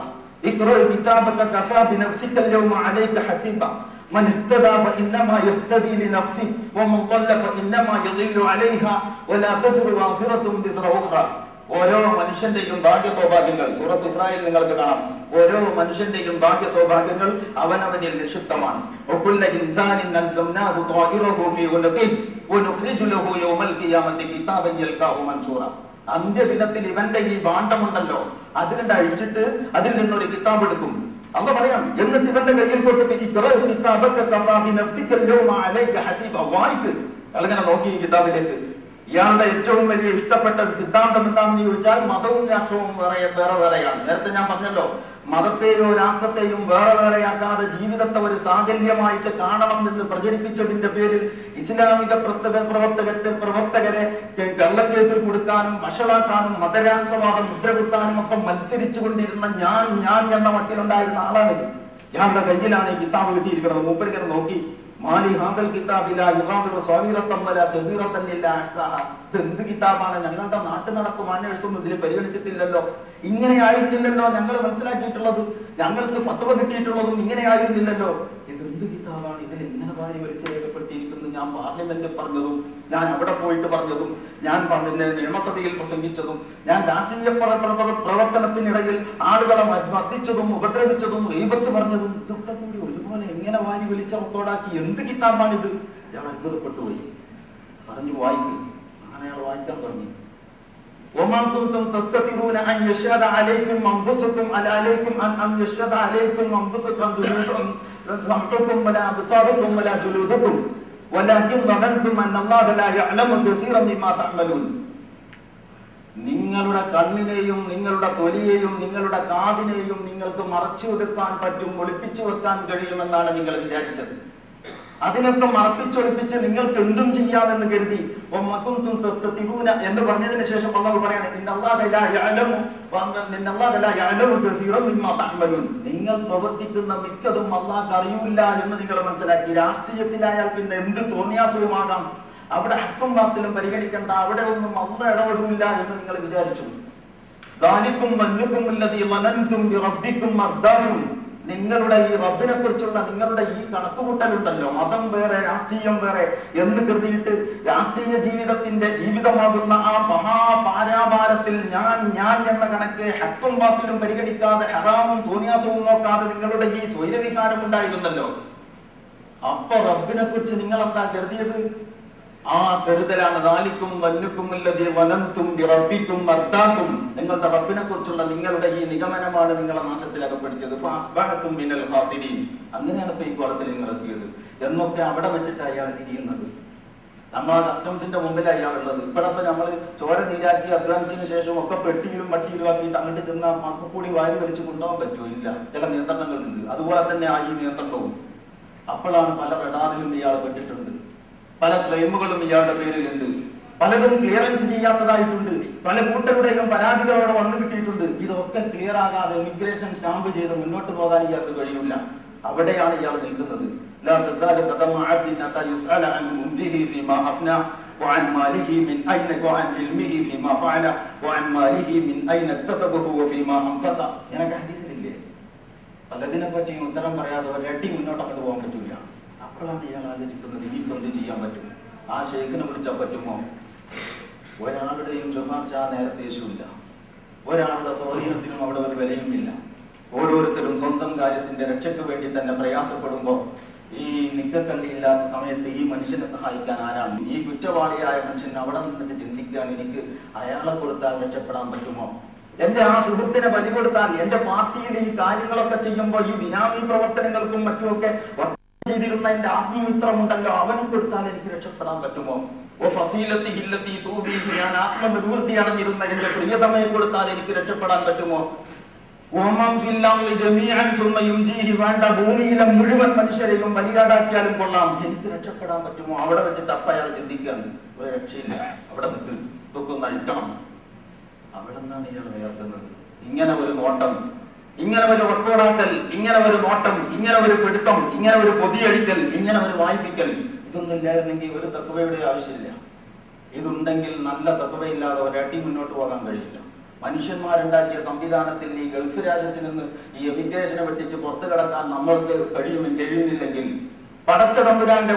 اقرأ كتابك كفى بنفسك اليوم عليك حسيبا من اهتدى فإنما يهتدي لنفسه ومن ضل فإنما يضل عليها ولا تزر وازرة وزر أخرى. ഓരോ മനുഷ്യന്റെയും ഭാഗ്യ സൗഭാഗ്യങ്ങൾ സൂറത്ത് ഇസ്രായേൽ നിങ്ങൾക്ക് കാണാം. ഓരോ മനുഷ്യന്റെയും ഭാഗ്യ സൗഭാഗ്യങ്ങൾ അവനവനിൽ നിക്ഷിപ്തമാണ്. അന്ത്യദിനത്തിൽ ഇവന്റെ ഈ ഭാണ്ഡമുണ്ടല്ലോ അത് കണ്ട് അഴിച്ചിട്ട് അതിൽ നിന്നൊരു കിതാബ് എടുക്കും. അന്ന് പറയാം, എന്നിട്ട് ഇവന്റെ കയ്യിൽ കൊടുത്തിട്ട് വായിക്ക്. അങ്ങനെ നോക്കി ഈ കിതാബിലേക്ക്. ഇയാളുടെ ഏറ്റവും വലിയ ഇഷ്ടപ്പെട്ട സിദ്ധാന്തം എന്താണെന്ന് ചോദിച്ചാൽ മതവും രാഷ്ട്രവും വേറെ വേറെയാണ്. നേരത്തെ ഞാൻ പറഞ്ഞല്ലോ, മതത്തെയോ രാഷ്ട്രത്തെയും വേറെ വേറെയാക്കാതെ ജീവിതത്തെ ഒരു സാകല്യമായിട്ട് കാണണം എന്ന് പ്രചരിപ്പിച്ചതിന്റെ പേരിൽ ഇസ്ലാമിക പ്രവർത്തകരെ കള്ളക്കേസിൽ കൊടുക്കാനും വഷളാക്കാനും മതരാഷ്ട്രവാദം മുദ്രകുത്താനും ഒക്കെ മത്സരിച്ചു കൊണ്ടിരുന്ന ഞാൻ എന്ന മട്ടിലുണ്ടായിരുന്ന ആളാണിത്. ഇയാളുടെ കയ്യിലാണ് ഈ കിതാബ് കിട്ടിയിരിക്കുന്നത്. മൂപ്പരിങ്ങനെ നോക്കി, മാലി ഹാദൽ കിതാബില യുഗാദിറു സ്വാഗിറത്തൻ വല തബീറത്തൻ ഇല്ലാ അഹ്സാഹ. എന്ത് കിതാബാണ്? ഞങ്ങളുടെ നാട്ടു നടക്കും അന്വേഷണം ഇതിൽ പരിഗണിച്ചിട്ടില്ലല്ലോ. ഇങ്ങനെ ആയിരുന്നില്ലല്ലോ ഞങ്ങൾ മനസ്സിലാക്കിയിട്ടുള്ളത്. ഞങ്ങൾക്ക് ഫത്വ കിട്ടിയിട്ടുള്ളതും ഇങ്ങനെ ആയിരുന്നില്ലല്ലോ. ഇതെന്ത് കിതാബാണ്? ഇതിൽ ഇങ്ങനെ വാരി വലിച്ച് രേഖപ്പെടുത്തിയിരിക്കുന്നത്? ഞാൻ പാർലമെന്റിൽ പറഞ്ഞതും ഞാൻ അവിടെ പോയിട്ട് പറഞ്ഞതും ഞാൻ പിന്നെ നിയമസഭയിൽ പ്രസംഗിച്ചതും ഞാൻ രാഷ്ട്രീയ പ്രവർത്തനത്തിനിടയിൽ ആളുകളെ മർദ്ദിച്ചതും ഉപദ്രവിച്ചതും ഗീബത്ത് പറഞ്ഞതും ഇതൊക്കെ കൂടി ഒരുപോലെ എങ്ങനെ വാരി വലിച്ച റെക്കോർഡാക്കി എന്ത് കിതാബാണിത്? ഞാൻ അത്ഭുതപ്പെട്ടു പോയി. പറഞ്ഞു വായിക്കും. അങ്ങനെ അയാൾ വായിക്കാൻ തുടങ്ങി. وما كنتم تستترون أن يشهد عليكم أنفسكم أن يشهد عليكم أنفسكم سمعكم ولا أبصاركم ولا جلودكم വലാകിൻ ظننتم അന്ന അല്ലാഹ ലാ യഅലമു കസീറൻ മിമ്മാ തഅമലൂൻ. നിങ്ങളുടെ കണ്ണിനെയും നിങ്ങളുടെ തൊലിയെയും നിങ്ങളുടെ കാതിനെയും നിങ്ങൾക്ക് മറച്ചു വെക്കാൻ പറ്റും, ഒളിപ്പിച്ചു വെക്കാൻ കഴിയുമെന്നാണ് നിങ്ങൾ വിചാരിച്ചത്. അതിനൊക്കെ മറപ്പിച്ചൊളിപ്പിച്ച് നിങ്ങൾക്ക് എന്തും ചെയ്യാമെന്ന് കരുതി എന്ന് പറഞ്ഞതിന് ശേഷം അല്ലാഹു പറയാണ്, നിങ്ങൾ പ്രവർത്തിക്കുന്ന മിക്കതും അല്ലാഹുവിന് അറിയില്ല എന്ന് നിങ്ങൾ മനസ്സിലാക്കി. രാഷ്ട്രീയത്തിലായാൽ പിന്നെ എന്ത് തോന്നിയാസവുമാകാം, അവിടെ ഹക്കും ബാത്തിലും പരിഗണിക്കേണ്ട, അവിടെ ഒന്നും അല്ലാഹു ഇടപെടില്ല എന്ന് നിങ്ങൾ വിചാരിച്ചു. നിങ്ങളുടെ ഈ റബ്ബിനെ കുറിച്ചുള്ള നിങ്ങളുടെ ഈ കണക്കുകൂട്ടലുണ്ടല്ലോ, മതം വേറെ രാഷ്ട്രീയം വേറെ എന്ന് കരുതിയിട്ട് രാഷ്ട്രീയ ജീവിതമാകുന്ന ആ മഹാപാരാഭാരത്തിൽ ഞാൻ എന്ന കണക്ക് ഹക്കും ബാത്തിലും പരിഗണിക്കാതെ ഹറാമും തോന്നിയാസവും നോക്കാതെ നിങ്ങളുടെ ഈ സ്വൈരവികാരം ഉണ്ടായിരുന്നല്ലോ. അപ്പൊ റബ്ബിനെ കുറിച്ച് നിങ്ങൾ എന്താ കരുതിയത്? ആ കരുതലാണ് ദാലിക്കും വന്നുക്കും അല്ലദീ വലന്തും ബിറബ്ബിക്കും മർദാക്കും. നിങ്ങളുടെ റബ്ബിനെ കുറിച്ചുള്ള നിങ്ങളുടെ ഈ നിഗമനമാണ് നിങ്ങളെ നാശത്തിൽ അകപ്പെടുത്തിയത്. ഫഅസ്ബഹതും മിനൽ ഖാസിരീൻ. അങ്ങനെയാണ് ഇപ്പൊ ഈ കോളത്തിൽ നിങ്ങൾ എത്തിയത് എന്നൊക്കെ അവിടെ വെച്ചിട്ട് അയാൾ തിരിയുന്നത്. നമ്മളെ കസ്റ്റംസിന്റെ മുമ്പിൽ അയാളുള്ളത്. ഇപ്പോഴത്തെ നമ്മൾ ചോര നീരാക്കി അധ്വാനിച്ചതിന് ശേഷം ഒക്കെ പെട്ടിയിലും പട്ടിയിലും ആക്കിയിട്ട് അങ്ങോട്ട് ചെന്ന മക്കൂടി വാരി വലിച്ചു കൊണ്ടുപോകാൻ പറ്റുമോ? ഇല്ല, ചില നിയന്ത്രണങ്ങളുണ്ട്. അതുപോലെ തന്നെ ആ ഈ നിയന്ത്രണവും. അപ്പോഴാണ് പല റഡാറിലും ഇയാൾ പെട്ടിട്ടുണ്ട്, പല ക്ലെയിമുകളും ഇയാളുടെ പേരിലുണ്ട്, പലതും ക്ലിയറൻസ് ചെയ്യാത്തതായിട്ടുണ്ട്, പല കൂട്ടരുടെയും പരാതികളോടെ വന്നു കിട്ടിയിട്ടുണ്ട്. ഇതൊക്കെ ക്ലിയർ ആകാതെ ഇമിഗ്രേഷൻ സ്റ്റാമ്പ് ചെയ്ത് മുന്നോട്ട് പോകാൻ ഇയാൾക്ക് കഴിയില്ല. അവിടെയാണ് ഇയാൾ നിൽക്കുന്നത്. പലതിനെ പറ്റിയും ഉത്തരം പറയാതെ ഒരടി മുന്നോട്ടങ്ങോട്ട് പോകാൻ പറ്റില്ല. അപ്പോഴാണ് ഇയാൾ ആലോചിക്കുന്നത്, ഇനിയിപ്പോൾ എന്ത് ചെയ്യാൻ പറ്റും? ആ ഷെയ്ഖിനെ വിളിച്ചാൽ പറ്റുമോ? ഒരാളുടെയും ശുപാർശ നേരത്തെ യേശുവില്ല, ഒരാളുടെ സ്വാധീനത്തിനും അവിടെ ഒരു വിലയുമില്ല. ഓരോരുത്തരും സ്വന്തം കാര്യത്തിന്റെ രക്ഷയ്ക്ക് വേണ്ടി തന്നെ പ്രയാസപ്പെടുമ്പോൾ ഈ നിക്കക്കള്ളിയില്ലാത്ത സമയത്ത് ഈ മനുഷ്യനെ സഹായിക്കാൻ ആരാണ്? ഈ കുറ്റവാളിയായ മനുഷ്യൻ അവിടെ നിന്നിട്ട് ചിന്തിക്കുകയാണ്, എനിക്ക് അയാളെ കൊടുത്താൽ രക്ഷപ്പെടാൻ പറ്റുമോ? എന്റെ ആ സുഹൃത്തിനെ ബലി കൊടുത്താൽ, എന്റെ പാർട്ടിയിൽ ഈ കാര്യങ്ങളൊക്കെ ചെയ്യുമ്പോൾ ഈ ബിനാമി പ്രവർത്തനങ്ങൾക്കും മറ്റുമൊക്കെ ചെയ്തിരുന്ന എന്റെ ആത്മമിത്രമുണ്ടല്ലോ, അവനെ കൊടുത്താൽ എനിക്ക് രക്ഷപ്പെടാൻ പറ്റുമോ? ഞാൻ ആത്മനിർവൃത്തി അടഞ്ഞിരുന്ന എന്റെ പ്രിയതമയെ കൊടുത്താൽ എനിക്ക് രക്ഷപ്പെടാൻ പറ്റുമോ? വേണ്ട, ഭൂമിയിലെ മുഴുവൻ മനുഷ്യരെയും ബലിയാടാക്കിയാലും കൊള്ളാം, എനിക്ക് രക്ഷപ്പെടാൻ പറ്റുമോ? അവിടെ വെച്ചിട്ട് അപ്പ അയാൾ ചിന്തിക്കാൻ ഒരു രക്ഷയില്ല. അവിടെ നിൽക്ക്, ഇതൊക്കെ അഴിക്കണം. അവിടെ നിന്നാണ് ഇയാൾ ഉയർത്തുന്നത്. ഇങ്ങനെ ഒരു നോട്ടം, ഇങ്ങനെ ഒരു ഒട്ടോടാക്കൽ, ഇങ്ങനെ ഒരു നോട്ടം, ഇങ്ങനെ ഒരു പിടുത്തം, ഇങ്ങനെ ഒരു പൊതിയടിക്കൽ, ഇങ്ങനെ ഒരു വായിപ്പിക്കൽ, ഇതൊന്നും ഇല്ലായിരുന്നെങ്കിൽ ഒരു തഖ്വയുടെ ആവശ്യമില്ല. ഇതുണ്ടെങ്കിൽ നല്ല തഖ്വയില്ലാതെ ഒരടി മുന്നോട്ട് പോകാൻ കഴിയില്ല. മനുഷ്യന്മാരുണ്ടാക്കിയ സംവിധാനത്തിൽ ഈ ഗൾഫ് രാജ്യത്തിൽ നിന്ന് ഈ എമിഗ്രേഷനെ വെട്ടിച്ച് പുറത്തു കിടക്കാൻ നമ്മൾക്ക് കഴിയുന്നില്ലെങ്കിൽ പടച്ച തമ്പുരാന്റെ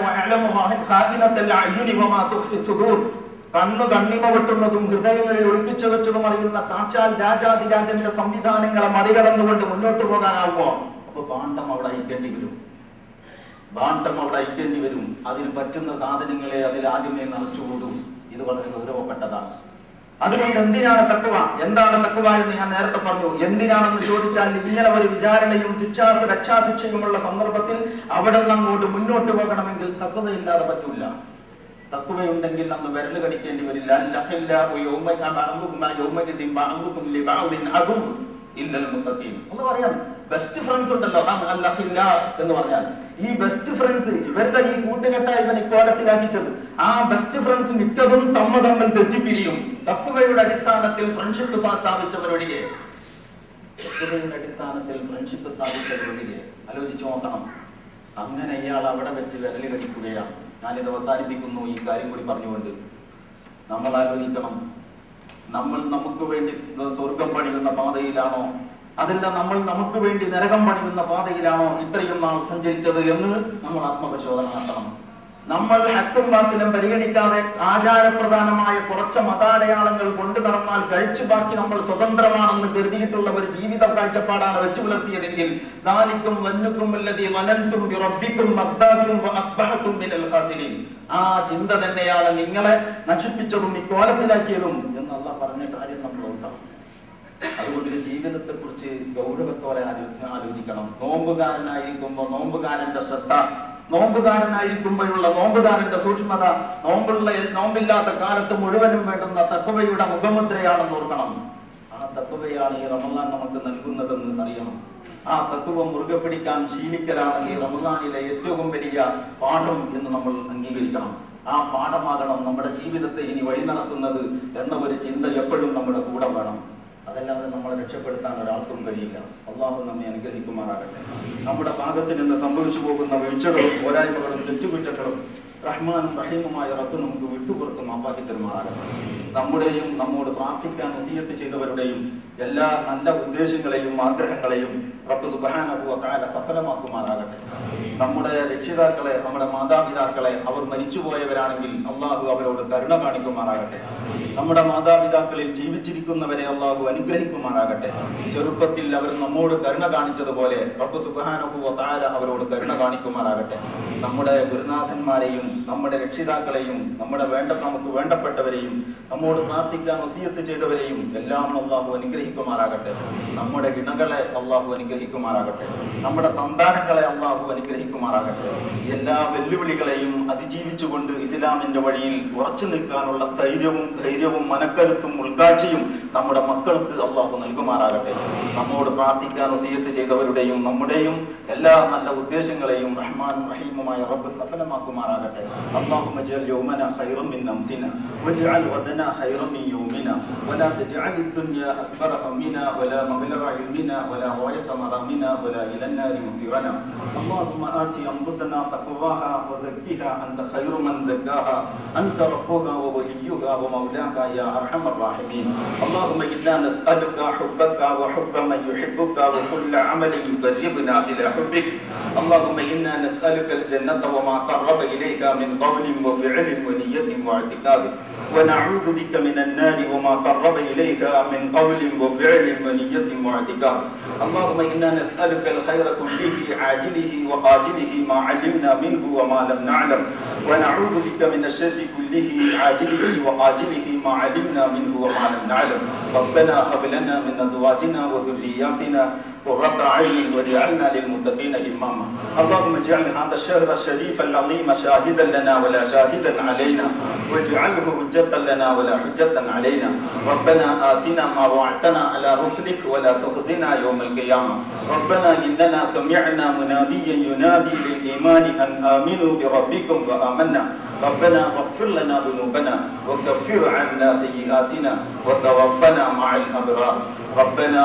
കണ്ണു കണ്ണിമ വെട്ടുന്നതും ഹൃദയങ്ങളിൽ ഒളിപ്പിച്ചു വെച്ചതും അറിയുന്ന സാക്ഷാൽ രാജാതിരാജന്റെ സംവിധാനങ്ങളെ മറികടന്നുകൊണ്ട് മുന്നോട്ട് പോകാനാവുമോ? അപ്പൊ ഭാണ്ഡം അവിടെ അയക്കേണ്ടി വരും. അതിന് പറ്റുന്ന സാധനങ്ങളെ അതിൽ ആദ്യമേ നിറച്ചുകൂടും. ഇത് വളരെ ഗൗരവപ്പെട്ടതാണ്. അതുകൊണ്ട് എന്തിനാണ് തഖ്വ? എന്താണ് തഖ്വ എന്ന് ഞാൻ നേരത്തെ പറഞ്ഞു. എന്തിനാണെന്ന് ചോദിച്ചാൽ, ഇങ്ങനെ ഒരു വിചാരണയും രക്ഷാശിക്ഷയുമുള്ള സന്ദർഭത്തിൽ അവിടെ നിന്ന് അങ്ങോട്ട് മുന്നോട്ട് പോകണമെങ്കിൽ തഖ്വയില്ലാതെ പറ്റില്ല. തഖ്വയുണ്ടെങ്കിൽ അന്ന് വിരല് കടിക്കേണ്ടി വരില്ല. എന്ന് പറയാം, ബെസ്റ്റ് ഫ്രണ്ട്സ് ഉണ്ടല്ലോ എന്ന് പറഞ്ഞാൽ, ഈ ബെസ്റ്റ് ഫ്രണ്ട്സ്, ഇവരുടെ ഈ കൂട്ടുകെട്ട ഇവൻ ഇക്കോലത്തിലാക്കിച്ചത്. ആ ബെസ്റ്റ് ഫ്രണ്ട്സ് മിക്കതും തമ്മിൽ തെറ്റിപ്പിരിയും. തഖ്വയുടെ അടിസ്ഥാനത്തിൽ ഫ്രണ്ട്ഷിപ്പ് സ്ഥാപിച്ചവരൊഴികെ ആലോചിച്ചു നോക്കണം. അങ്ങനെ ഇയാൾ അവിടെ വെച്ച് വിരല് കടിക്കുകയാണ്. ഞാനിത് അവസാനിപ്പിക്കുന്നു ഈ കാര്യം കൂടി പറഞ്ഞുകൊണ്ട്. നമ്മൾ ആലോചിക്കണം, നമ്മൾ നമുക്ക് വേണ്ടി സ്വർഗം പണിയുന്ന പാതയിലാണോ, അതല്ല നമ്മൾ നമുക്ക് വേണ്ടി നരകം പണിയുന്ന പാതയിലാണോ ഇത്രയും നാൾ സഞ്ചരിച്ചത് എന്ന് നമ്മൾ ആത്മപരിശോധന നടത്തണം. നമ്മൾ ഹക്കും ബാത്തിലും പരിഗണിക്കാതെ ആചാരപ്രധാനമായ കുറച്ച് മതാടയാളങ്ങൾ കൊണ്ടു നടന്നാൽ കഴിച്ചു ബാക്കി നമ്മൾ സ്വതന്ത്രമാണെന്ന് കരുതിയിട്ടുള്ള ഒരു ജീവിത കാഴ്ചപ്പാടാണ് വെച്ചു പുലർത്തിയതെങ്കിൽ ആ ചിന്ത തന്നെയാണ് നിങ്ങളെ നശിപ്പിച്ചതും ഇക്കോലത്തിലാക്കിയതും എന്ന് അല്ലാഹ് പറഞ്ഞ കാര്യം നമ്മൾ ഓർക്കണം. അതുകൊണ്ട് ജീവിതത്തെ കുറിച്ച് ഗൗരവത്തോടെ ആലോചിക്കണം. നോമ്പുകാരനായിരിക്കുമ്പോൾ നോമ്പുകാരന്റെ ശ്രദ്ധ നോമ്പുകാരനായിരിക്കുമ്പോഴുള്ള നോമ്പുകാരന്റെ സൂക്ഷ്മത നോമ്പില്ലാത്ത കാലത്ത് മുഴുവനും വേണ്ടുന്ന തഖ്വയുടെ മുഖമുദ്രയാണെന്ന് ഓർക്കണം. ആ തഖ്വയാണ് ഈ റമദാൻ നമുക്ക് നൽകുന്നതെന്ന് അറിയണം. ആ തഖ്വ മുറുകെ പിടിക്കാൻ ശീലിക്കലാണ് ഈ റമദാനിലെ ഏറ്റവും വലിയ പാഠം എന്ന് നമ്മൾ അംഗീകരിക്കണം. ആ പാഠമാകണം നമ്മുടെ ജീവിതത്തെ ഇനി വഴി നടത്തുന്നത് എന്ന ഒരു ചിന്ത എപ്പോഴും നമ്മുടെ കൂടെ വേണം. അതല്ലാതെ നമ്മളെ രക്ഷപ്പെടുത്താൻ ഒരാൾക്കും കഴിയില്ല. അള്ളാഹു നമ്മെ അനുഗ്രഹിക്കുമാറാകട്ടെ. നമ്മുടെ ഭാഗത്ത് നിന്ന് സംഭവിച്ചു പോകുന്ന വീഴ്ചകളും പോരായ്മകളും തെറ്റുകുറ്റങ്ങളും റഹ്മാനും റഹീമുമായ റബ്ബ് നമുക്ക് വിട്ടുപുറത്ത് മാപ്പാക്കി തരുമാറാകട്ടെ. നമ്മുടെയും നമ്മോട് പ്രാർത്ഥിക്കാൻ വസിയത്ത് ചെയ്തവരുടെയും എല്ലാ നല്ല ഉദ്ദേശങ്ങളെയും ആഗ്രഹങ്ങളെയും റബ്ബ് സുബ്ഹാനഹു വ തആല സഫലമാക്കുമാറാകട്ടെ. നമ്മുടെ രക്ഷിതാക്കളെ, നമ്മുടെ മാതാപിതാക്കളെ, അവർ മരിച്ചുപോയവരാണെങ്കിൽ അള്ളാഹു അവരോട് കരുണ കാണിക്കുമാറാകട്ടെ. നമ്മുടെ മാതാപിതാക്കളിൽ ജീവിച്ചിരിക്കുന്നവരെ അള്ളാഹു അനുഗ്രഹിക്കുമാറാകട്ടെ. ചെറുപ്പത്തിൽ അവർ നമ്മോട് കരുണ കാണിച്ചതുപോലെ റബ്ബ് സുബ്ഹാനഹു വ തആല അവരോട് കരുണ കാണിക്കുമാറാകട്ടെ. നമ്മുടെ ഗുരുനാഥന്മാരെയും നമ്മുടെ രക്ഷിതാക്കളെയും നമുക്ക് വേണ്ടപ്പെട്ടവരെയും നമ്മോട് പ്രാർത്ഥിക്കാൻ വസിയത്ത് ചെയ്തവരെയും എല്ലാം അള്ളാഹു അനുഗ്രഹിക്കുമാറാകട്ടെ. നമ്മുടെ ഇണകളെ അള്ളാഹു അനുഗ്രഹിക്കുമാറാകട്ടെ. നമ്മുടെ സന്താനങ്ങളെ അള്ളാഹു അനുഗ്രഹിക്കുമാറാകട്ടെ. എല്ലാ വെല്ലുവിളികളെയും അതിജീവിച്ചുകൊണ്ട് ഇസ്ലാമിന്റെ വഴിയിൽ ഉറച്ചു നിൽക്കാനുള്ള ധൈര്യവും മനക്കരുത്തും ഉൾക്കാഴ്ചയും നമ്മുടെ മക്കൾക്ക് അള്ളാഹു നൽകുമാറാകട്ടെ. നമ്മോട് പ്രാർത്ഥിക്കാൻ വസിയത്ത് ചെയ്തവരുടെയും നമ്മുടെയും എല്ലാ നല്ല ഉദ്ദേശങ്ങളെയും റഹ്മാനും റഹീമുമായ റബ്ബ് സഫലമാക്കുമാറാകട്ടെ. اللهم اجعل يومنا خيرا من امسنا واجعل غدنا خيرا من يومنا ولا تجعل الدنيا اكبر همنا ولا مبلغ علمنا ولا غاية مرامنا ولا الى النار مصيرنا. اللهم آت انفسنا تقواها وزكها انت خير من زكاها انت ربها ووليها ومولاها يا ارحم الراحمين. اللهم انا نسالك حبك وحب من يحبك وكل عمل يقربنا الى حبك. اللهم انا نسالك الجنة وما قرب اليك من قول وفعل ونية واعتقاد ونعوذ بك من النار وما قرب إليها من قول وفعل ونية واعتقاد. اللهم إنا نسألك الخير كله عاجله وآجله ما علمنا منه وما لم نعلم ونعوذ بك من الشر كله عاجله وآجله ما علمنا منه وما لم نعلم. ربنا هب لنا من أزواجنا وذرياتنا قرة أعين واجعلنا للمتقين إماما. اللهم اجعل هذا الشهر الشريف العظيم شاهدا لنا ولا شاهدا علينا واجعله حجة لنا ولا حجة علينا. ربنا آتنا ما وعدتنا على رسلك ولا تخزنا يوم القيامة. ربنا إننا سمعنا مناديا ينادي للإيمان أن آمنوا بربكم فآمنا. ربنا فاغفر لنا ذنوبنا وكفر عنا سيئاتنا وتوفنا مع الأبرار. ربنا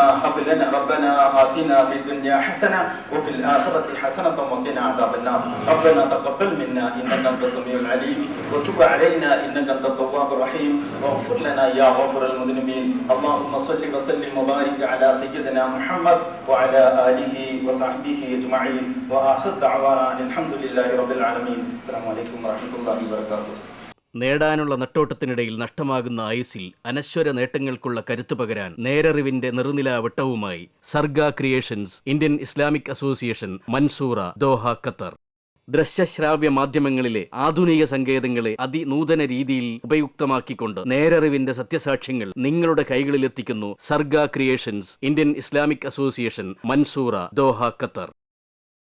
آتنا في الدنيا حسنة وفي الآخرة حسنة وقنا عذاب النار. ربنا تقبل منا إنك أنت السميع العليم وتب علينا إنك أنت التواب الرحيم واغفر لنا يا غافر المذنبين. اللهم صل وسلم وبارك على سيدنا محمد وعلى آله وصحبه أجمعين وآخر دعوانا الحمد لله رب العالمين. السلام عليكم ورحمة الله وبركاته. നേടാനുള്ള നെട്ടോട്ടത്തിനിടയിൽ നഷ്ടമാകുന്ന ആയുസ്സിൽ അനശ്വര നേട്ടങ്ങൾക്കുള്ള കരുത്തു പകരാൻ നേരറിവിന്റെ നിറുനിലാവട്ടവുമായി Sarga creations Indian Islamic association Mansoura Doha Qatar. ദൃശ്യശ്രാവ്യ മാധ്യമങ്ങളിലെ ആധുനിക സങ്കേതങ്ങളെ അതിനൂതന രീതിയിൽ ഉപയുക്തമാക്കിക്കൊണ്ട് നേരറിവിന്റെ സത്യസാക്ഷ്യങ്ങൾ നിങ്ങളുടെ കൈകളിലെത്തിക്കുന്നു Sarga creations Indian Islamic association Mansoura Doha Qatar.